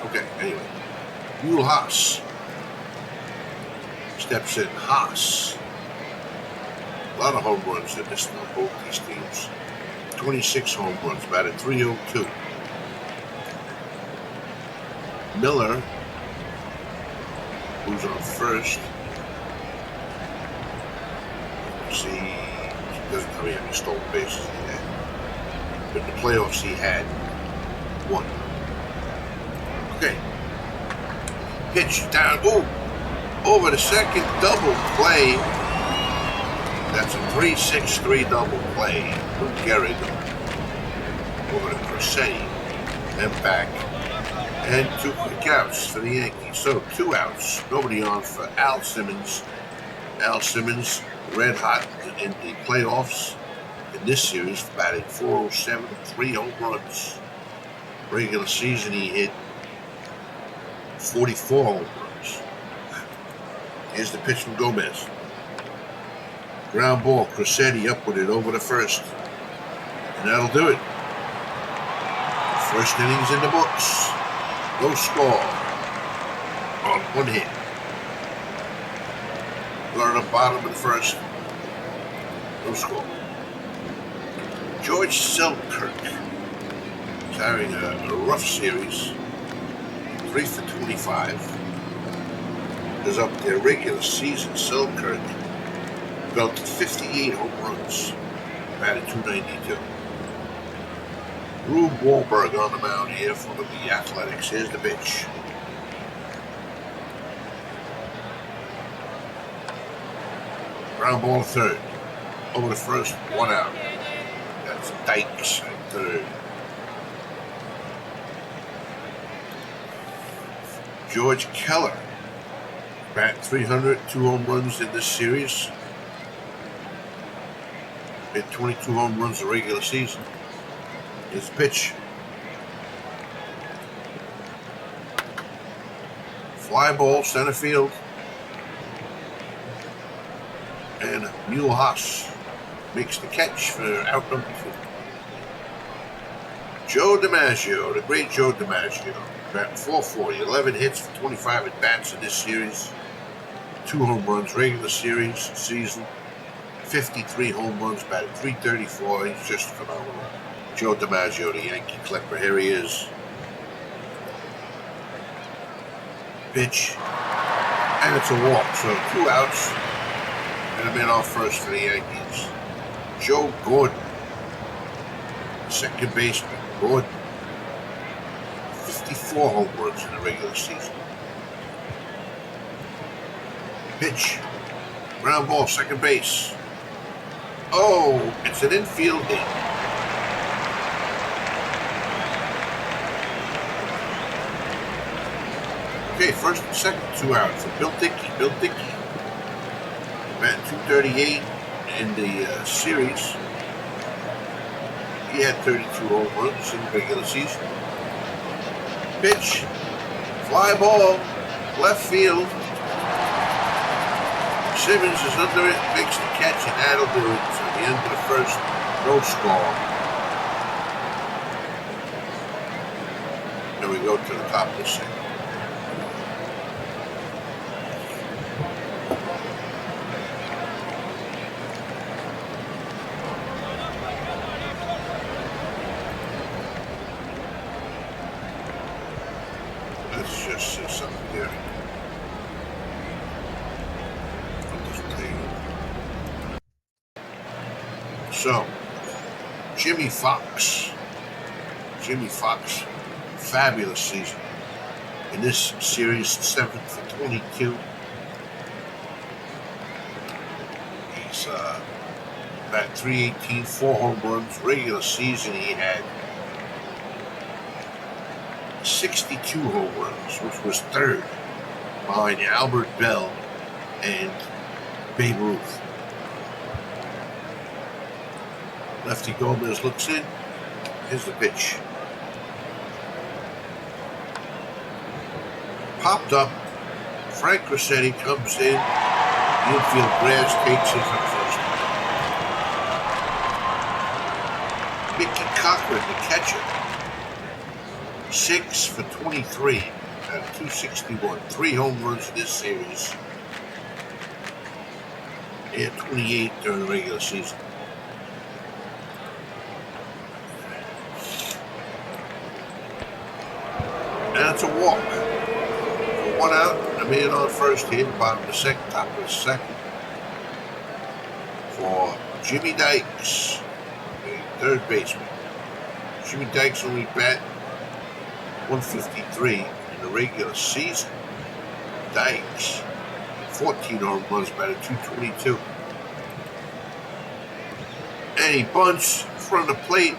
Okay, anyway. Mule Haas steps in. Haas. A lot of home runs in this on both these teams. 26 home runs, batted .302. Miller, who's on first. See, he doesn't tell me how many stolen bases he had. But in the playoffs, he had 1. Okay. Pitch down. Oh, over the second, double play. That's a 3-6-3 double play. Lou Gehrig over to Crosetti, then back, and 2 quick outs for the Yankees. So 2 outs, nobody on for Al Simmons Al Simmons, red hot in the playoffs. In this series, batting .407, 3 home runs. Regular season, he hit 44 home runs. Here's the pitch from Gomez. Ground ball, Cressetti up with it over the first. And that'll do it. First innings in the books. No score on 1 hit. Runner up bottom of the first. No score. George Selkirk is having a rough series. 3 for 25. Is up their regular season. Selkirk belted 58 home runs. Batted .292. Rube Wahlberg on the mound here for the Athletics. Here's the pitch. Ground ball to third. Over the first, 1 out. That's Dykes at third. George Keller. Bat .300, 2 home runs in this series. Hit 22 home runs the regular season. His pitch. Fly ball, center field. And Mulehaus makes the catch for out number 2. Joe DiMaggio, the great Joe DiMaggio. Batting .440, 11 hits for 25 at bats in this series. 2 home runs, regular season. 53 home runs, batted .334. He's just phenomenal. Joe DiMaggio, the Yankee Clipper. Here he is. Pitch. And it's a walk. So 2 outs. And a man off first for the Yankees. Joe Gordon. Second baseman. Gordon. 54 home runs in the regular season. Pitch. Ground ball, second base. Oh, it's an infield hit. Okay, first and second, 2 outs for Bill Dickey. Bat .238 in the series. He had 32 home runs in the regular season. Pitch. Fly ball. Left field. Simmons is under it, makes the catch, and that'll do it. So the end of the first, no score. Then we go to the top of the second. Let's just see something here. So, Jimmy Fox, fabulous season. In this series, 7 for 22. He's bat .318, 4 home runs. Regular season, he had 62 home runs, which was third behind Albert Bell and Babe Ruth. Lefty Gomez looks in. Here's the pitch. Popped up. Frank Cressetti comes in. The infield grass takes it for the first. Mickey Cochran, the catcher. 6 for 23 at .261. 3 home runs in this series. He had 28 during the regular season. And it's a walk. For 1 out, a man on first here, bottom of the second, top of the second. For Jimmy Dykes, the third baseman. Jimmy Dykes only bat .153 in the regular season. Dykes, 14 home runs, batted .222. And he bunts in front of the plate.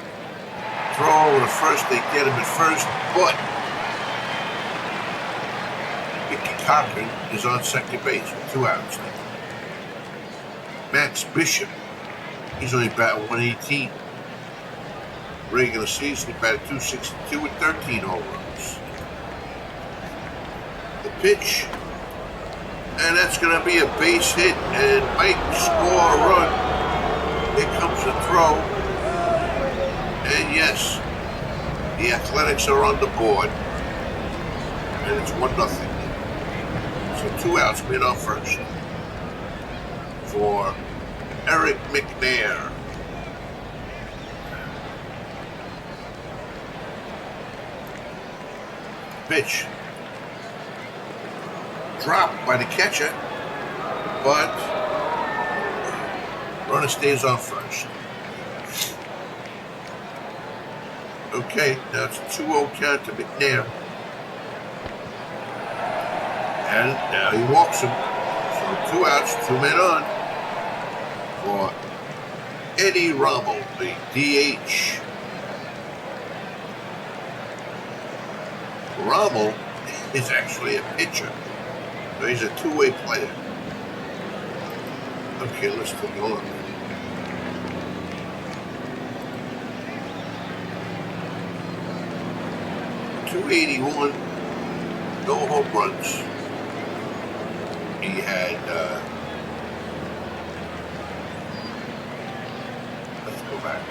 Throw over to first, they get him at first, but Mickey Cochran is on second base with 2 outs now. Max Bishop. He's only batting 118. Regular season, he batted 262 with 13 home runs. The pitch, and that's going to be a base hit, and might score a run. Here comes the throw, and yes, the Athletics are on the board, and it's 1-0. So 2 outs, made on first for Eric McNair. Pitch dropped by the catcher, but runner stays on first. Okay, now it's a 2-0 count to McNair. And now he walks him. So 2 outs, 2 men on for Eddie Rommel, the DH. Rommel is actually a pitcher. So he's a two-way player. Okay, let's take a look. .281, no home runs. He had, let's go back.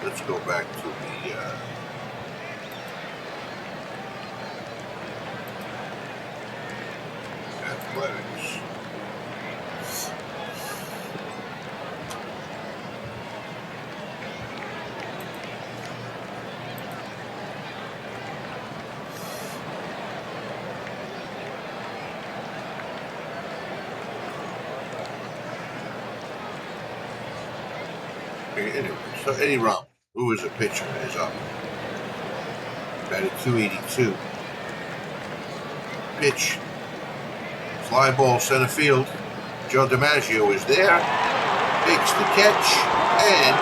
Let's go back to the, Athletics. Okay, anyway, so Eddie Rommel, who is a pitcher, is up. Batted .282. Pitch. Fly ball center field. Joe DiMaggio is there. Makes the catch and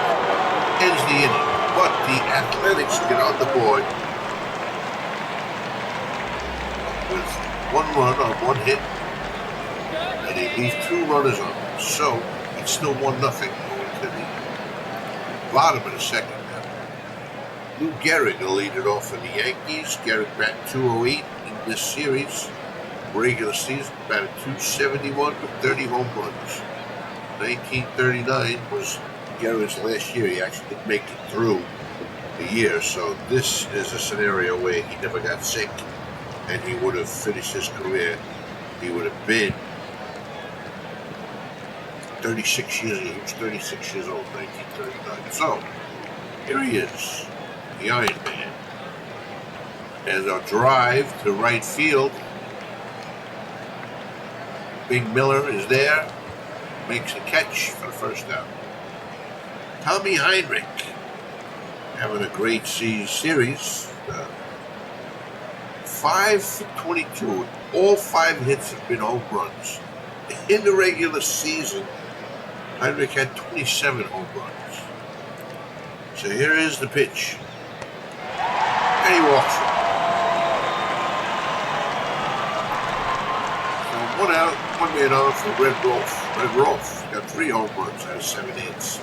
ends the inning. But the Athletics get on the board with 1 run on 1 hit. And they leave 2 runners on. So it's still 1-0 going to the bottom of the second now. Lou Gehrig will lead it off for the Yankees. Gehrig batted .208 in this series. Regular season, batted .271 with 30 home runs. 1939 was Gehrig's last year. He actually didn't make it through the year, so this is a scenario where he never got sick, and he would have finished his career. He would have been 36 years old. He was 36 years old, 1939. So, here he is, the Iron Man. As a drive to right field, Big Miller is there, makes a catch for the first out. Tommy Heinrich having a great series. 5 for 22. All 5 hits have been home runs. In the regular season, Heinrich had 27 home runs. So here is the pitch. And he walks it. So 1 out, 1 man on for Red Rolf. Red Rolf got 3 home runs out of 7 hits.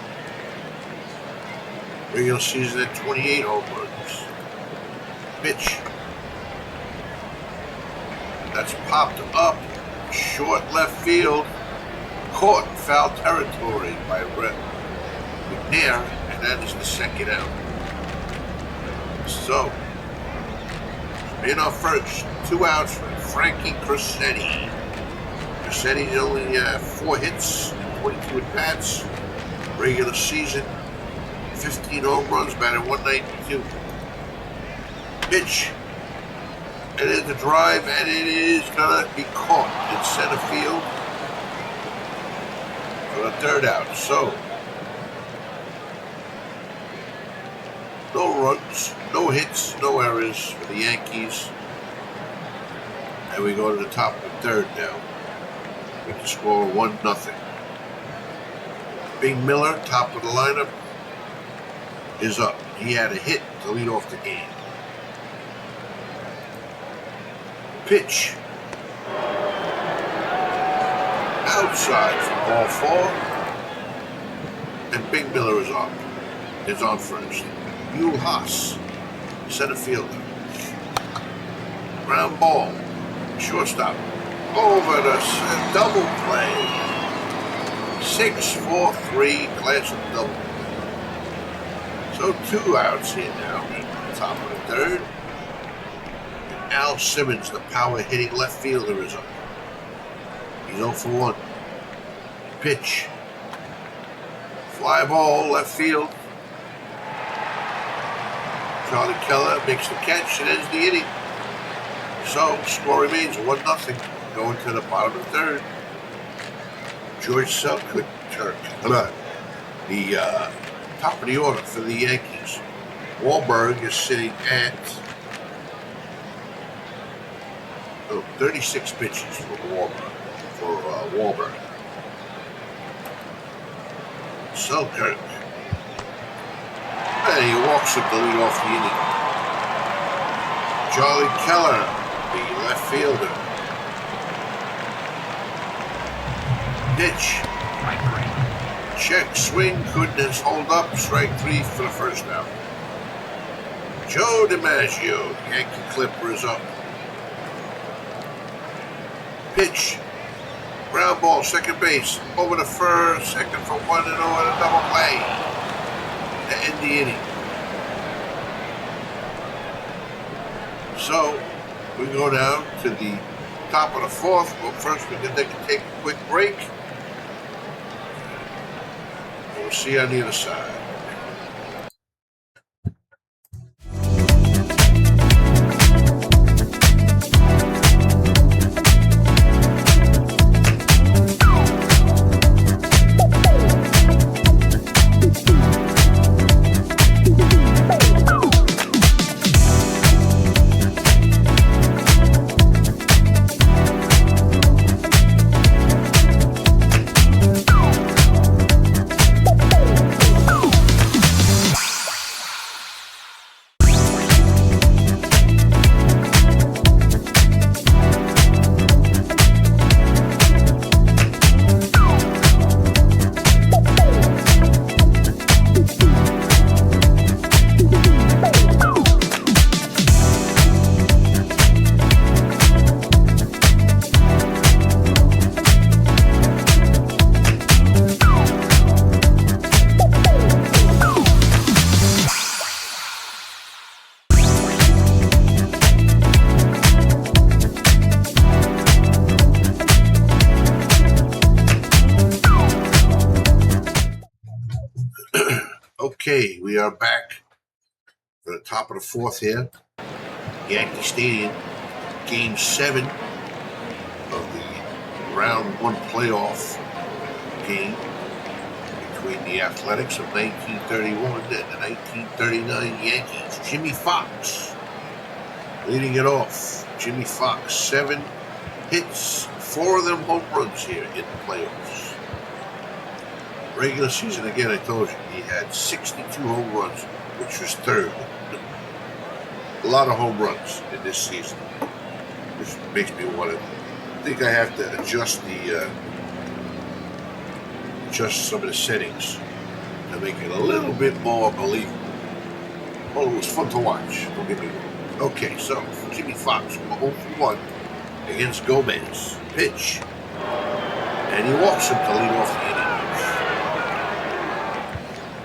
Regular season at 28 home runs. Pitch. That's popped up. Short left field. Caught in foul territory by McNair, and that is the second out. So, in our first, 2 outs from Frankie Cressetti. Cressetti only 4 hits, 22 at-bats. Regular season, 15 home runs, batted .192. Pitch. And it's a drive, and it is going to be caught in center field for the 3rd out. So, no runs, no hits, no errors for the Yankees. And we go to the top of the 3rd now. We can score 1-0. Big Miller, top of the lineup, is up. He had a hit to lead off the game. Pitch. Outside for ball 4. And Big Miller is on. Is on first. Yul Haas, center fielder. Ground ball. Shortstop. Over the double play. 6-4-3 classic double play. So 2 outs here now at the top of the 3rd. And Al Simmons, the power hitting left fielder, is up. He's 0 for 1. Pitch. Fly ball, left field. Charlie Keller makes the catch and ends the inning. So, score remains 1-0 going to the bottom of the 3rd. George Selkirk, the top of the order for the Yankees. Wahlberg is sitting at 36 pitches for Wahlberg. Selkirk. And he walks him to lead off the inning. Charlie Keller, the left fielder. Pitch. Check, swing, couldn't hold up. Strike 3 for the first out. Joe DiMaggio, Yankee Clipper, is up. Pitch. Ground ball, second base. Over the first, second for 1-0 and a double play to end the inning. So, we go down to the top of the 4th. Well, first we can take a quick break. And we'll see you on the other side. Okay, we are back for the top of the 4th here. Yankee Stadium, Game 7 of the Round 1 playoff game between the Athletics of 1931 and the 1939 Yankees. Jimmy Fox leading it off. Jimmy Fox, 7 hits, 4 of them home runs here in the playoffs. Regular season, again, I told you, he had 62 home runs, which was 3rd. A lot of home runs in this season, which makes me want to think I have to adjust some of the settings to make it a little bit more believable. Well, it was fun to watch, don't get me wrong. Okay, so Jimmy Fox, 0 for 1 against Gomez. Pitch. And he walks him to lead off the inning.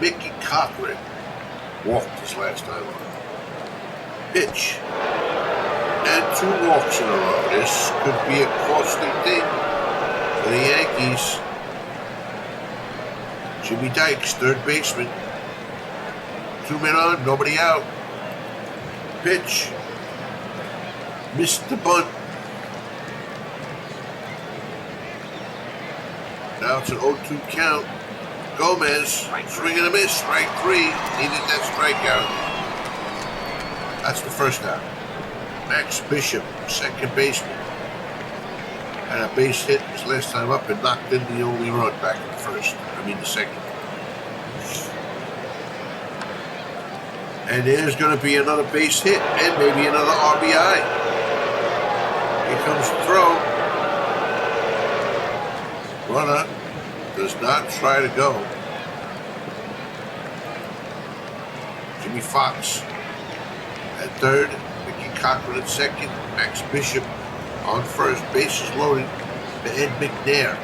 Mickey Cochran walked his last time on. Pitch. And 2 walks in a row. This could be a costly thing for the Yankees. Jimmy Dykes, 3rd baseman. 2 men on, nobody out. Pitch. Missed the bunt. Now it's an 0-2 count. Gomez, swing and a miss, strike 3. Needed that strikeout. That's the first out. Max Bishop, 2nd baseman. Had a base hit his last time up and knocked in the only run back in the 2nd. And there's going to be another base hit and maybe another RBI. comes the throw. Runner does not try to go. Jimmy Fox at third. Mickey Cochran at second. Max Bishop on first. Bases loaded to Ed McNair.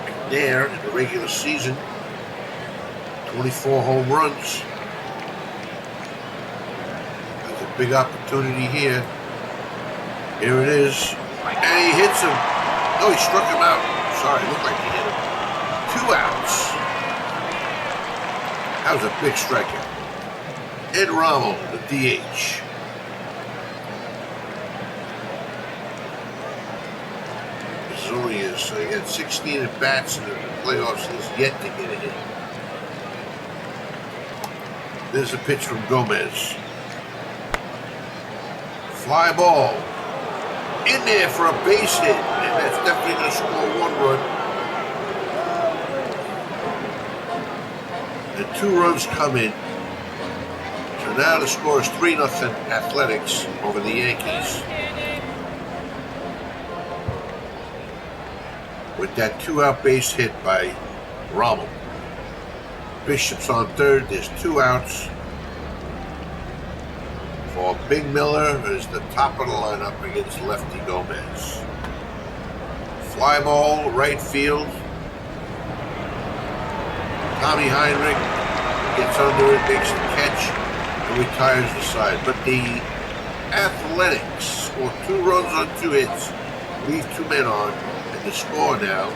McNair in the regular season, 24 home runs. There's a big opportunity here. Here it is. And he hits him. No, he struck him out. Sorry, it looked like he hit him. 2 outs. That was a big strikeout. Ed Rommel, the DH. This is only his, so he had 16 at bats in the playoffs. He's yet to get a hit. There's a pitch from Gomez. Fly ball. In there for a base hit. And that's definitely going to score 1 run. And 2 runs come in. So now the score is 3-0 Athletics over the Yankees. With that 2-out base hit by Rommel. Bishop's on third. There's 2 outs. For Big Miller is the top of the lineup against lefty Gomez. Fly ball, right field. Tommy Heinrich gets under it, makes the catch, and retires the side. But the Athletics score 2 runs on 2 hits, leave 2 men on, and the score now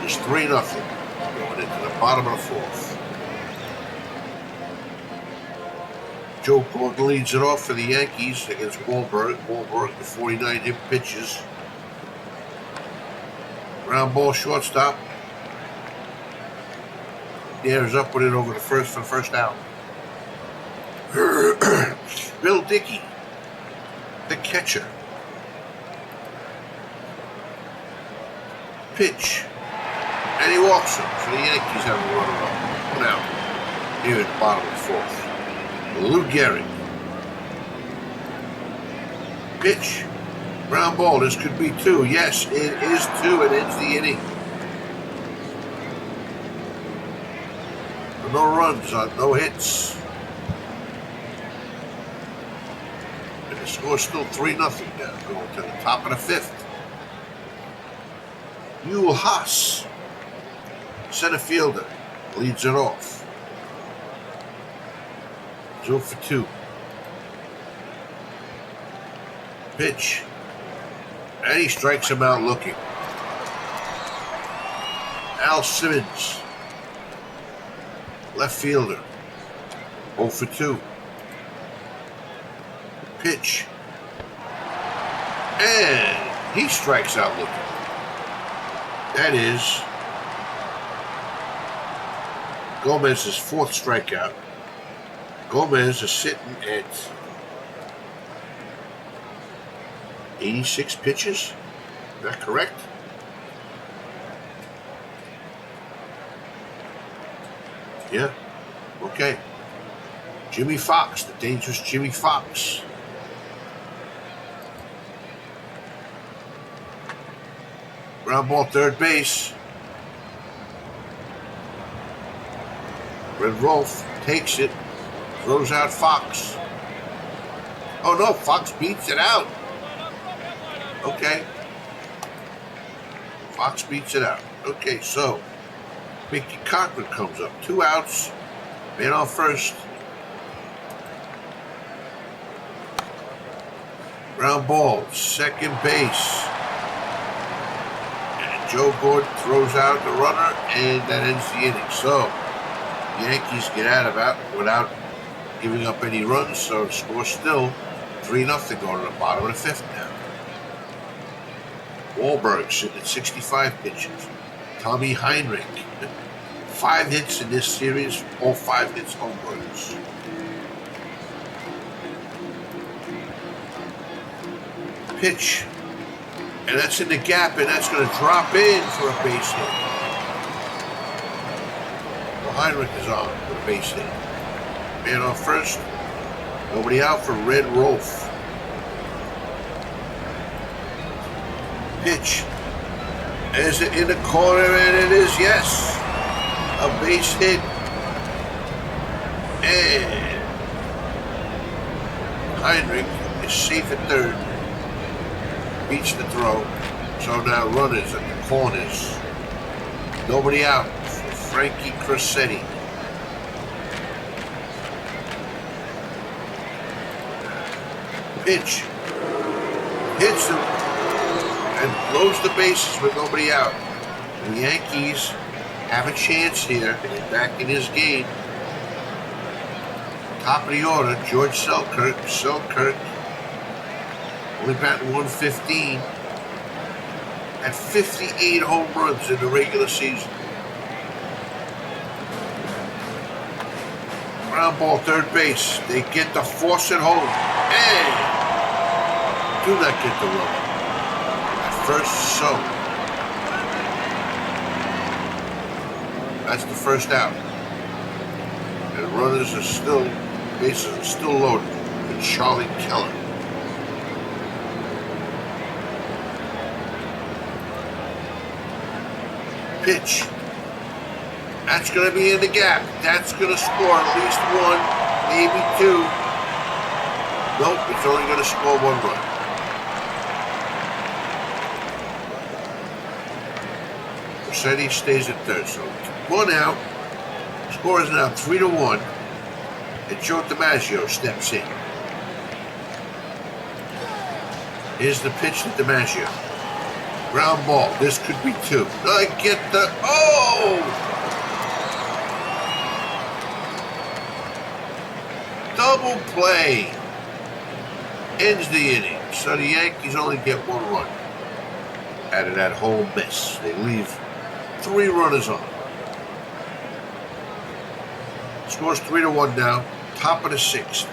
is 3-0 going into the bottom of the 4th. Joe Gordon leads it off for the Yankees against Wahlberg. Wahlberg, the 49 hit pitches. Ground ball, shortstop. Dares up with it over the first for the first out. Bill Dickey, the catcher. Pitch. And he walks him. So the Yankees have a runner up. 1 out. Here at the bottom of the 4th. Lou Gehrig. Pitch. Ground ball. This could be 2. Yes, it is 2. It ends the inning. No runs on no hits. And the score's still 3-0 now, going to the top of the 5th. Yul Haas, center fielder, leads it off. 0 for 2. Pitch. And he strikes him out looking. Al Simmons, left fielder, 0 for 2. Pitch. And he strikes out looking. That is Gomez's 4th strikeout. Gomez is sitting at 86 pitches. Is that correct? Yeah. Okay. Jimmy Fox, the dangerous Jimmy Fox. Ground ball, third base. Red Rolf takes it, throws out Fox. Oh no, Fox beats it out. Okay. Fox beats it out. Okay, so Mickey Cochran comes up. 2 outs. Man on first. Ground ball, second base. And Joe Gordon throws out the runner, and that ends the inning. So, the Yankees get out of it without giving up any runs, so the score's still 3-0 going to the bottom of the 5th now. Wahlberg sitting at 65 pitches. Tommy Heinrich, 5 hits in this series, all 5 hits home runs. Pitch, and that's in the gap, and that's going to drop in for a base hit. Well, Heinrich is on for a base hit. Man on first, nobody out for Red Rolf. Pitch. Is it in the corner? And it is, yes. A base hit. And Heinrich is safe at third. Beats the throw. So now runners at the corners. Nobody out for Frankie Crosetti. Pitch. Hits him and blows the bases with nobody out. The Yankees have a chance here. They're back in his game. Top of the order, George Selkirk. Selkirk only batting 115. At 58 home runs in the regular season. Ground ball, third base. They get the force at home. And do not get the run. At first, so. That's the first out. And runners are still, bases are still loaded with Charlie Keller. Pitch. That's going to be in the gap. That's going to score at least one, maybe two. Nope, it's only going to score one run. Crosetti stays at third, so one out. Score is now 3-1. And Joe DiMaggio steps in. Here's the pitch to DiMaggio. Ground ball. This could be two. I get the... Oh! Double play. Ends the inning. So the Yankees only get one run out of that whole mess. They leave 3 runners on. Scores 3-1 now. Top of the 6th.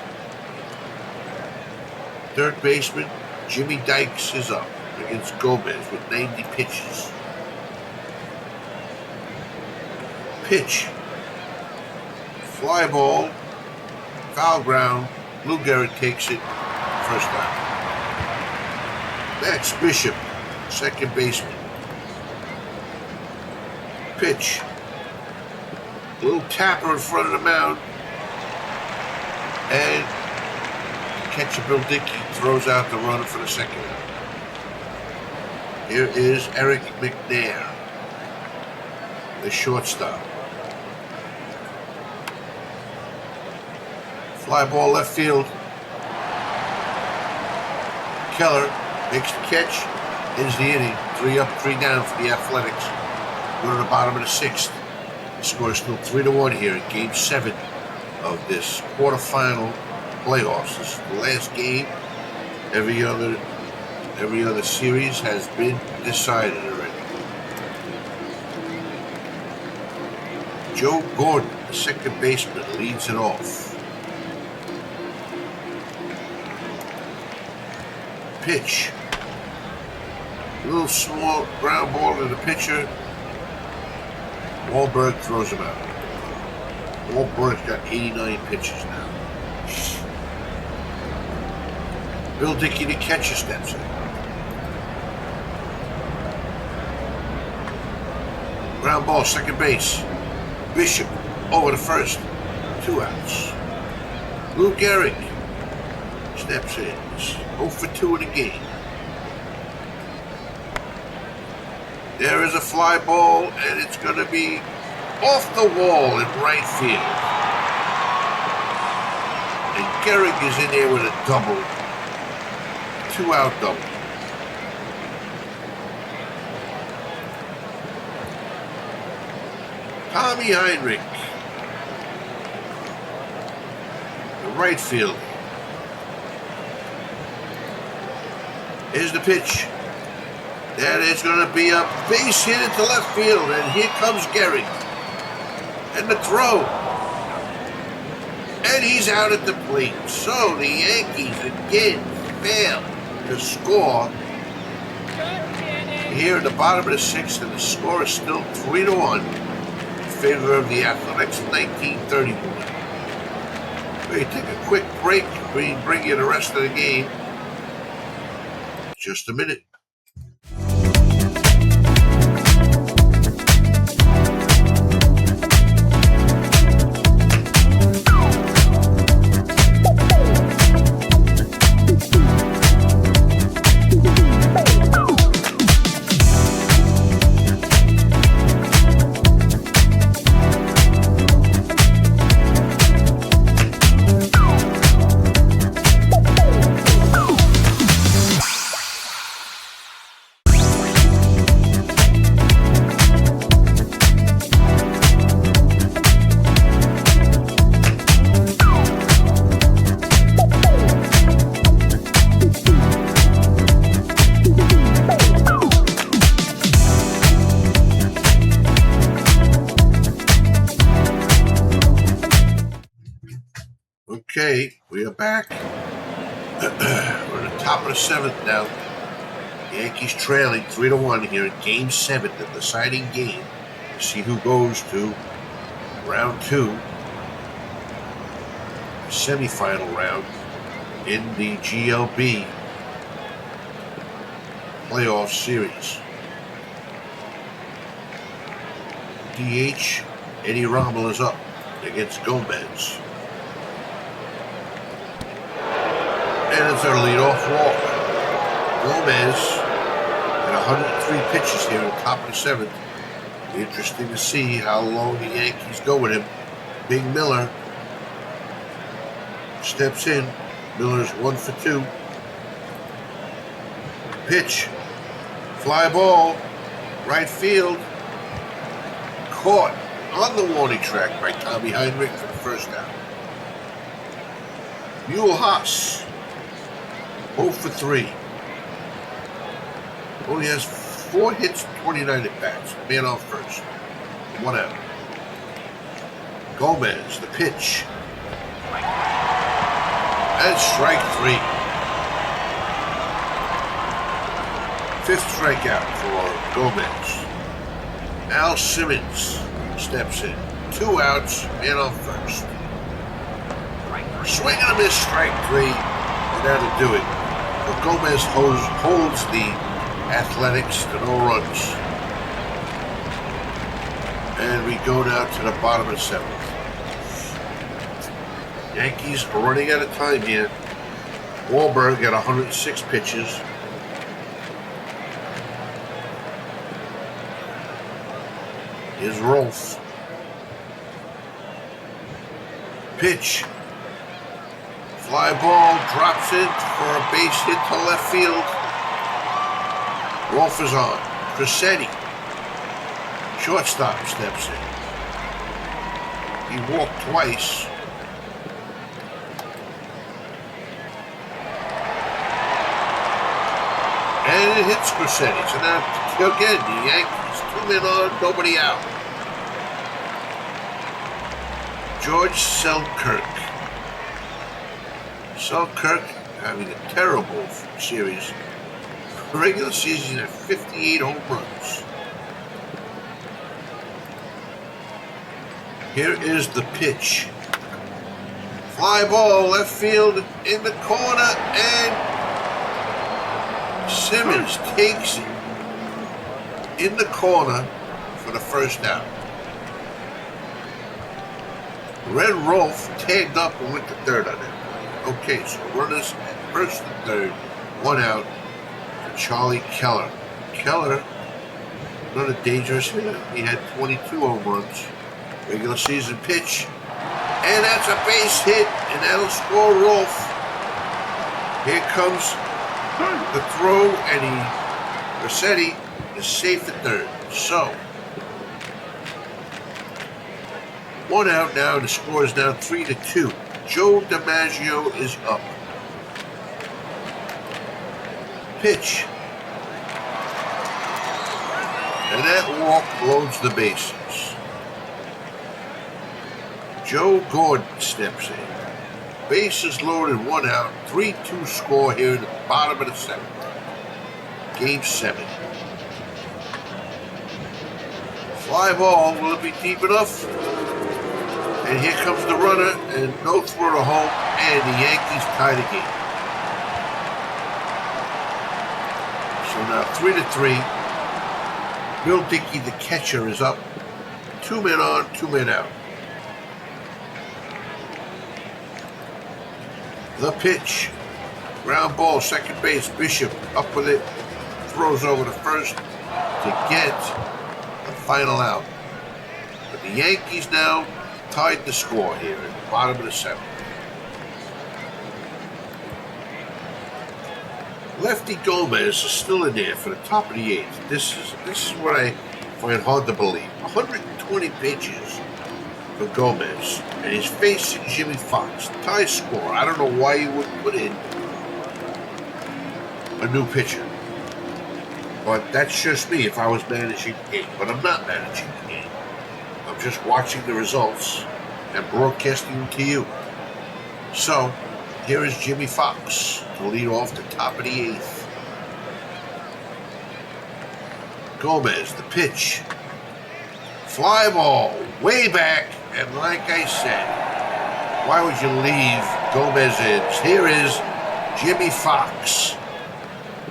Third baseman Jimmy Dykes is up against Gomez with 90 pitches. Pitch. Fly ball. Foul ground. Lou Gehrig takes it. First out. Max Bishop, second baseman. Pitch. A little tapper in front of the mound. And catcher Bill Dickey throws out the runner for the second out. Here is Eric McNair, the shortstop. Fly ball left field. Keller makes the catch, ends the inning. 3 up, 3 down for the Athletics. Go to the bottom of the 6th. The score is still 3-1 here in Game 7 of this quarterfinal playoffs. This is the last game. Every other series has been decided already. Joe Gordon, the second baseman, leads it off. Pitch. A little small ground ball to the pitcher. Wahlberg throws him out. Wahlberg's got 89 pitches now. Bill Dickey, the catcher, steps in. Ground ball, second base. Bishop over to first. 2 outs. Lou Gehrig steps in. 0 for 2 in the game. There is a fly ball, and it's going to be off the wall in right field. And Gehrig is in there with a double. 2-out double. Tommy Heinrich, the right field. Here's the pitch. That is going to be a base hit into left field, and here comes Gehrig. And the throw. And he's out at the plate. So the Yankees again fail to score here at the bottom of the 6th, and the score is still 3-1 in favor of the Athletics, 1931. We're going to take a quick break. We bring you the rest of the game. Just a minute. Okay, we are back. We're at the top of the 7th now. Yankees trailing 3-1 here in Game 7, the deciding game. To see who goes to round 2, the semifinal round in the GLB playoff series. DH Eddie Rommel is up against Gomez. And it's our leadoff walk. Gomez at 103 pitches here at the top of the 7th. Be interesting to see how long the Yankees go with him. Big Miller steps in. Miller's 1 for 2. Pitch. Fly ball. Right field. Caught on the warning track by Tommy Heinrich for the first out. Mule Haas, 0 for 3. Only has 4 hits, 29 at bats. Man on first. 1 out. Gomez, the pitch. And strike 3. 5th strikeout for Gomez. Al Simmons steps in. 2 outs, man on first. Swing and a miss, strike 3, and that'll do it. But Gomez holds the Athletics to no runs. And we go down to the bottom of the 7th. Yankees are running out of time here. Wahlberg at 106 pitches. Here's Rolf. Pitch. Fly ball drops it for a base hit to left field. Rolf is on. Cressetti. Shortstop steps in. He walked twice. And it hits Cressetti. So now, again, the Yankees, 2 men on, nobody out. George Selkirk. Selkirk having a terrible series. Regular season at 58 home runs. Here is the pitch. Fly ball, left field, in the corner, and Simmons takes it in the corner for the first out. Red Rolf tagged up and went to third on that play. Okay, so runners at first and third, 1 out for Charlie Keller. Keller, another dangerous hitter. He had 22 home runs. Regular season pitch. And that's a base hit, and that'll score Rolf. Here comes the throw, and Rossetti is safe at third. So, 1 out now, the score is now 3-2. Joe DiMaggio is up. Pitch. And that walk loads the bases. Joe Gordon steps in. Bases loaded, 1 out, 3-2 score here in the bottom of the 7th. Game 7. Fly ball, will it be deep enough? And here comes the runner, and no throw to home, and the Yankees tie the game. So now 3-3. Bill Dickey, the catcher, is up. 2 men on, 2 men out. The pitch. Ground ball, second base. Bishop up with it. Throws over to first to get the final out. But the Yankees now tied the score here at the bottom of the 7th. Lefty Gomez is still in there for the top of the 8th. This is what I find hard to believe. 120 pitches for Gomez, and he's facing Jimmy Fox. Tie score. I don't know why he wouldn't put in a new pitcher. But that's just me if I was managing the game. But I'm not managing the game. I'm just watching the results and broadcasting them to you. So, here is Jimmy Fox to lead off the top of the 8th. Gomez, the pitch. Fly ball, way back, and like I said, why would you leave Gomez in? Here is Jimmy Fox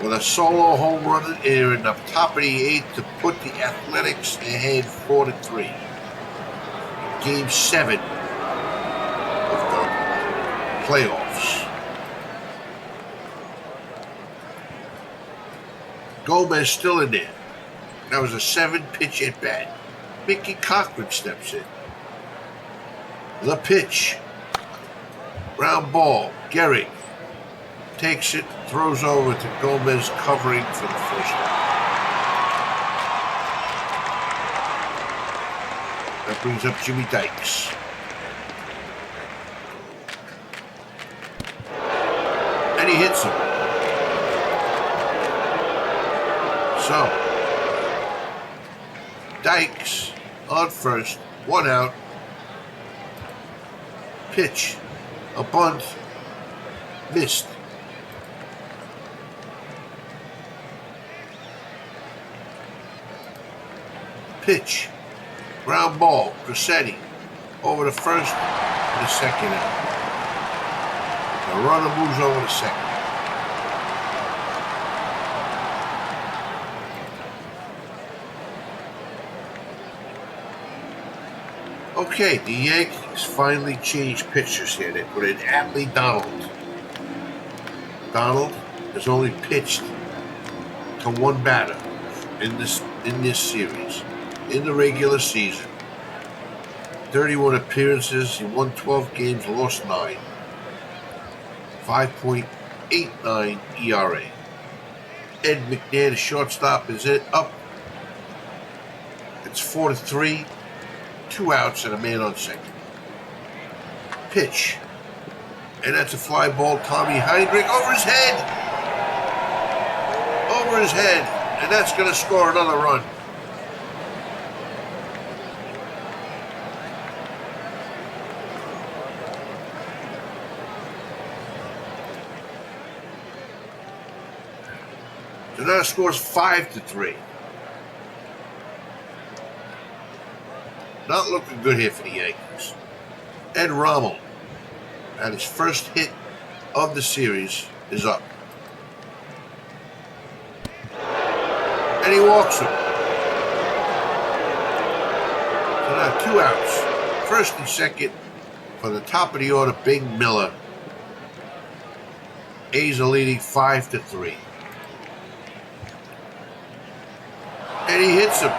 with a solo home run in the top of the 8th to put the Athletics ahead 4-3. Game 7 of the playoffs. Gomez still in there. That was a 7-pitch at bat. Mickey Cochran steps in. The pitch. Ground ball. Gehrig takes it, throws over to Gomez, covering for the first out. That brings up Jimmy Dykes. And he hits him. So, Dykes on first, 1 out. Pitch, a bunt, missed. Pitch, ground ball, Cressetti over the first and the second out. The runner moves over to second. Okay, the Yankees finally changed pitchers here. They put in Atley Donald. Donald has only pitched to one batter in this series. In the regular season, 31 appearances, he won 12 games, lost 9. 5.89 ERA. Ed McNair, the shortstop, is up. It's 4-3. 2 outs and a man on second. Pitch. And that's a fly ball. Tommy Heinrich over his head. Over his head. And that's going to score another run. So now scores 5-3. Not looking good here for the Yankees. Ed Rommel, at his first hit of the series, is up. And he walks him. So now 2 outs. First and second for the top of the order, Bing Miller. A's are leading 5-3. And he hits him.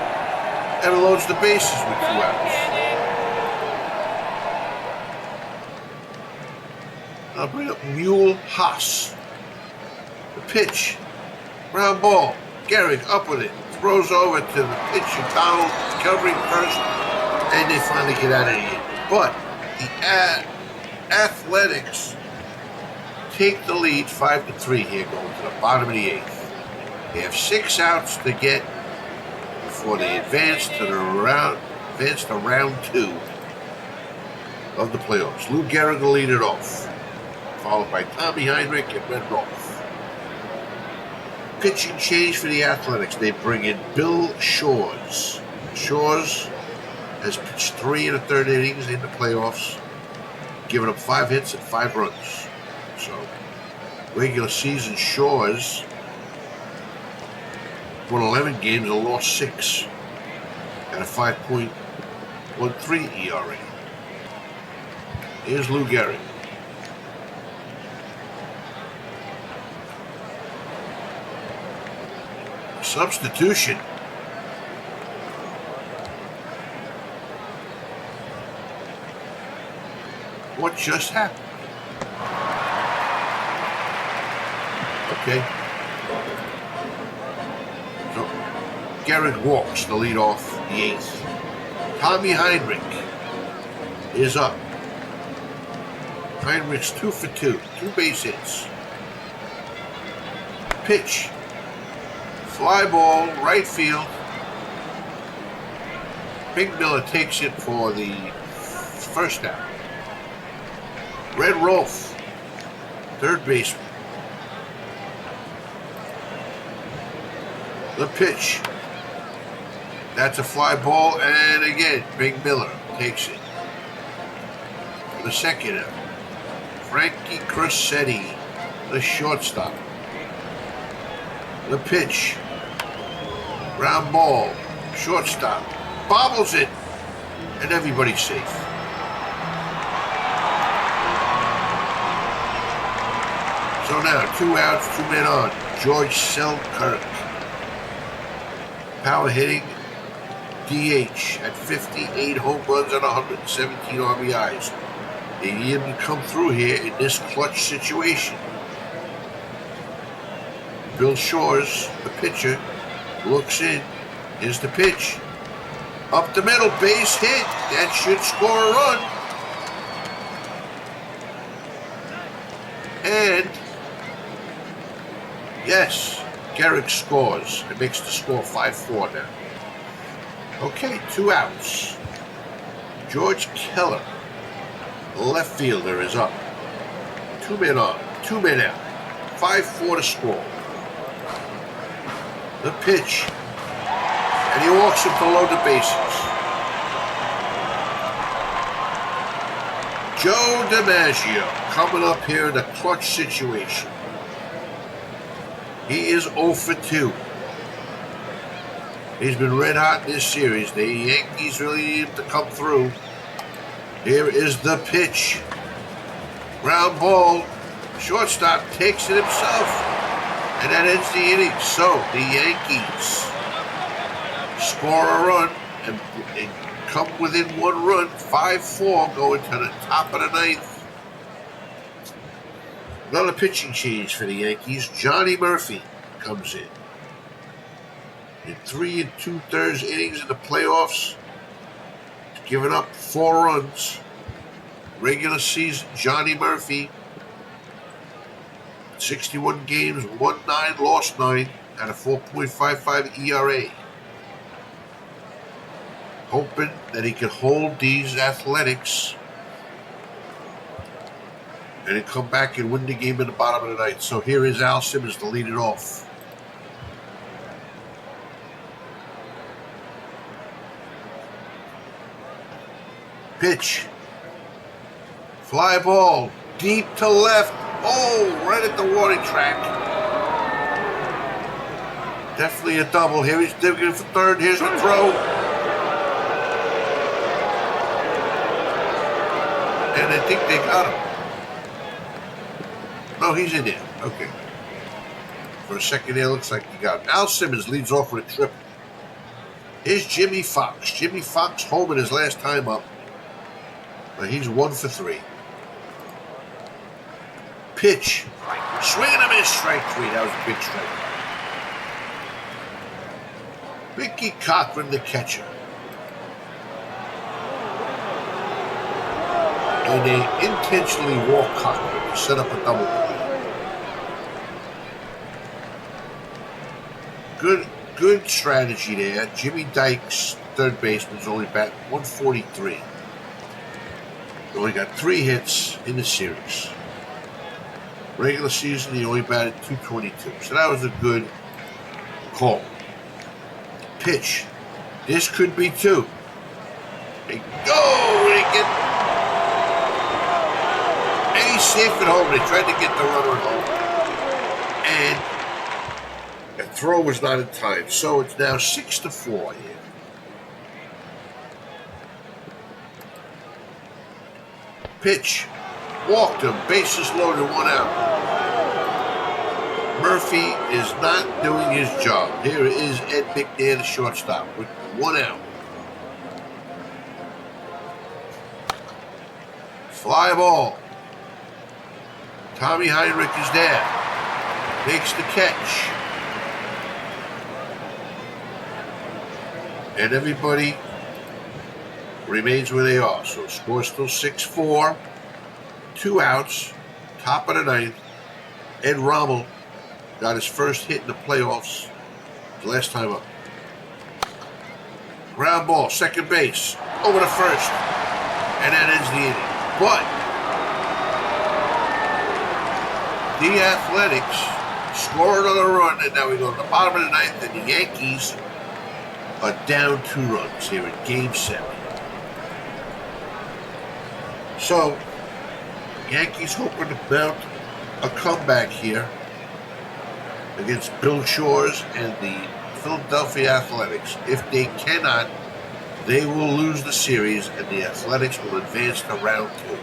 And loads the bases with 2 outs. I'll bring up Mule Haas. The pitch. Ground ball. Gehrig up with it. Throws over to the pitcher. Donald covering first. And they finally get out of here. But the Athletics take the lead 5-3 here going to the bottom of the 8th. They have 6 outs to get before they advance to round 2 of the playoffs. Lou Gehrig will lead it off, followed by Tommy Heinrich and Red Rolfe. Pitching change for the Athletics. They bring in Bill Shores. Shores has pitched 3 1/3 innings in the playoffs, giving up 5 hits and 5 runs. So, regular season Shores won 11 games and lost 6 at a 5.13 ERA. Here's Lou Gehrig. Substitution. What just happened? Okay. So, Gehrig walks to lead off the 8th. Tommy Heinrich is up. Heinrich's 2 for 2, 2 base hits. Pitch. Fly ball, right field. Big Miller takes it for the first out. Red Rolf, third baseman. The pitch. That's a fly ball, and again, Big Miller takes it. For the second out, Frankie Crosetti, the shortstop. The pitch. Ground ball. Shortstop. Bobbles it. And everybody's safe. So now, 2 outs, 2 men on. George Selkirk. Power hitting. DH at 58 home runs and 117 RBIs. They need him to come through here in this clutch situation. Bill Shores, the pitcher, looks in. Here's the pitch. Up the middle, base hit. That should score a run. And, yes, Garrick scores. It makes the score 5-4 now. Okay, 2 outs. George Keller, the left fielder, is up. 2 men on, 2 men out. 5-4 to score. The pitch. And he walks him to load the bases. Joe DiMaggio coming up here in a clutch situation. He is 0 for 2. He's been red hot in this series. The Yankees really need him to come through. Here is the pitch. Ground ball. Shortstop takes it himself. And that ends the inning. So the Yankees score a run and come within 1 run. 5-4 going to the top of the 9th. Another pitching change for the Yankees. Johnny Murphy comes in. In 3 2/3 innings in the playoffs, giving up 4 runs. Regular season, Johnny Murphy, 61 games, won 9, lost 9, at a 4.55 ERA. Hoping that he can hold these Athletics and then come back and win the game in the bottom of the 9th. So here is Al Simmons to lead it off. Pitch. Fly ball. Deep to left. Oh, right at the warning track. Definitely a double. Here he's digging for third. Here's the throw. And I think they got him. No, he's in there. Okay. For a second there, looks like he got him. Al Simmons leads off with a triple. Here's Jimmy Fox. Jimmy Fox home in his last time up. But he's 1 for 3. Pitch. Swing and a miss. Strike 3. That was a big strike. Mickey Cochran, the catcher. And they intentionally walk Cochran to set up a double play. Good strategy there. Jimmy Dykes, third baseman, is only batting 143. Only got 3 hits in the series. Regular season, he only batted 222. So that was a good call. Pitch. This could be 2. They go! And he's safe at home. They tried to get the runner at home. And the throw was not in time. So it's now 6-4 here. Pitch. Walked him. Bases loaded, 1 out. Murphy is not doing his job. Here is Ed McNair, the shortstop, with 1 out. Fly ball. Tommy Heinrich is there. Makes the catch. And everybody remains where they are. So score still 6-4. 2 outs. Top of the 9th. Ed Rommel got his first hit in the playoffs. His last time up. Ground ball. Second base. Over to first. And that ends the inning. But The Athletics score another run, and now we go to the bottom of the ninth, and the Yankees are down 2 runs here in Game 7. So, Yankees hoping to mount a comeback here against Bill Shores and the Philadelphia Athletics. If they cannot, they will lose the series, and the Athletics will advance to round 2.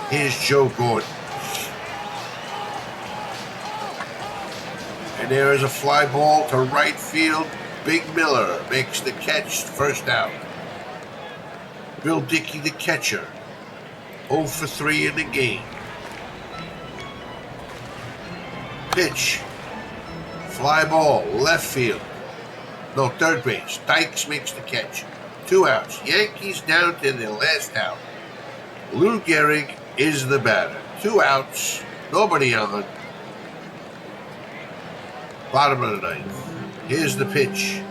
Here's Joe Gordon. And there is a fly ball to right field. Big Miller makes the catch, first out. Bill Dickey, the catcher, 0 for 3 in the game. Pitch. Fly ball, left field. No, third base. Dykes makes the catch. 2 outs. Yankees down to their last out. Lou Gehrig is the batter. 2 outs. Nobody on. Bottom of the ninth. Here's the pitch.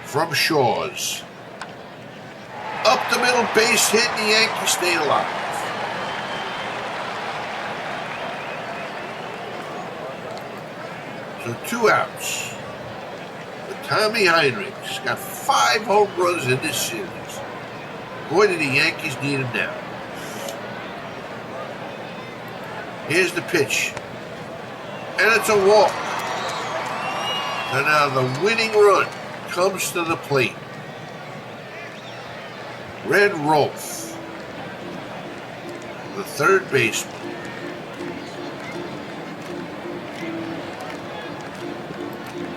From Shores. Up the middle, base hit, and the Yankees stay alive. So 2 outs. But Tommy Heinrich's got 5 home runs in this series. Boy, did the Yankees need him now. Here's the pitch. And it's a walk. And now the winning run comes to the plate. Red Rolfe, the third baseman.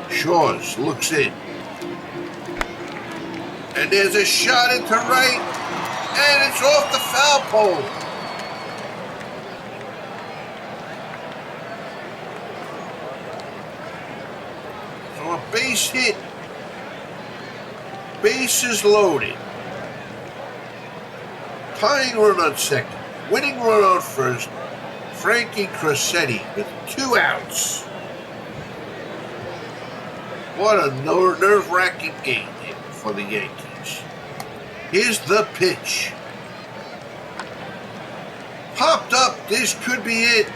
Shores looks in. And there's a shot into right. And it's off the foul pole. So a base hit. Bases loaded. Tying run on second. Winning run on first. Frankie Crosetti with 2 outs. What a nerve-wracking game for the Yankees. Here's the pitch. Popped up. This could be it.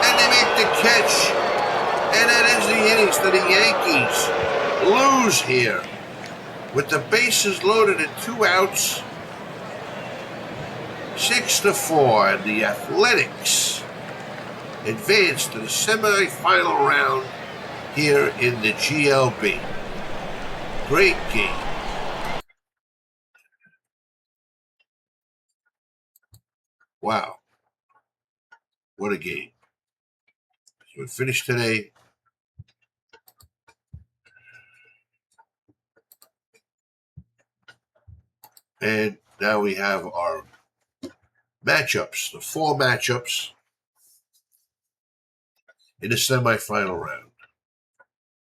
And they make the catch. And that ends the innings for the Yankees. Lose here. With the bases loaded and 2 outs. 6-4. And the Athletics advance to the semifinal round here in the GLB. Great game. Wow. What a game. So we finished today. And now we have our matchups, the 4 matchups in the semifinal round.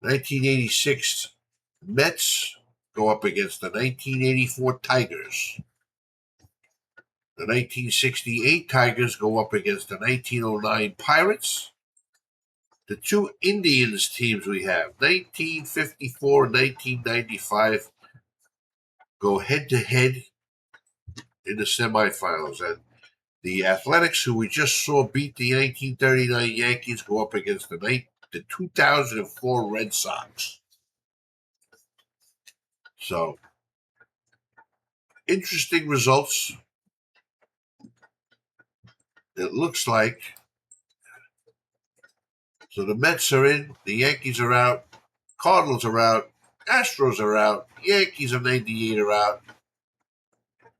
1986 Mets go up against the 1984 Tigers. The 1968 Tigers go up against the 1909 Pirates. The 2 Indians teams we have, 1954 and 1995, go head-to-head in the semifinals. And the Athletics, who we just saw beat the 1939 Yankees, go up against the 2004 Red Sox. So, interesting results. It looks like. So the Mets are in, the Yankees are out, Cardinals are out, Astros are out, Yankees of 98 are out.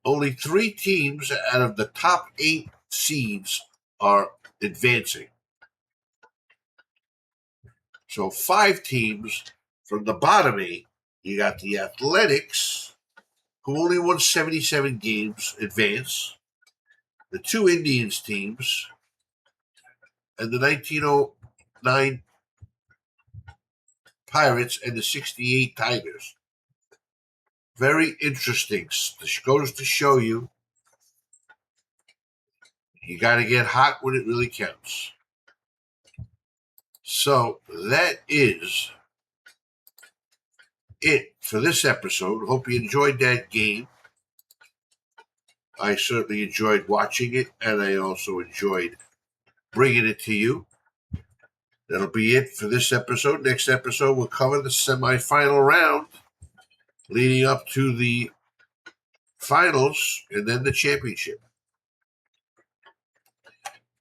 Only 3 teams out of the top 8 seeds are advancing. So 5 teams from the bottom 8. You got the Athletics, who only won 77 games, advance. The 2 Indians teams, and the 1909 Pirates and the 68 Tigers. Very interesting. This goes to show you got to get hot when it really counts. So that is it for this episode. Hope you enjoyed that game. I certainly enjoyed watching it, and I also enjoyed bringing it to you. That'll be it for this episode. Next episode, we'll cover the semifinal round leading up to the finals and then the championship.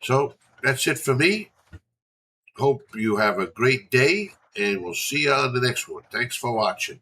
So that's it for me. Hope you have a great day, and we'll see you on the next one. Thanks for watching.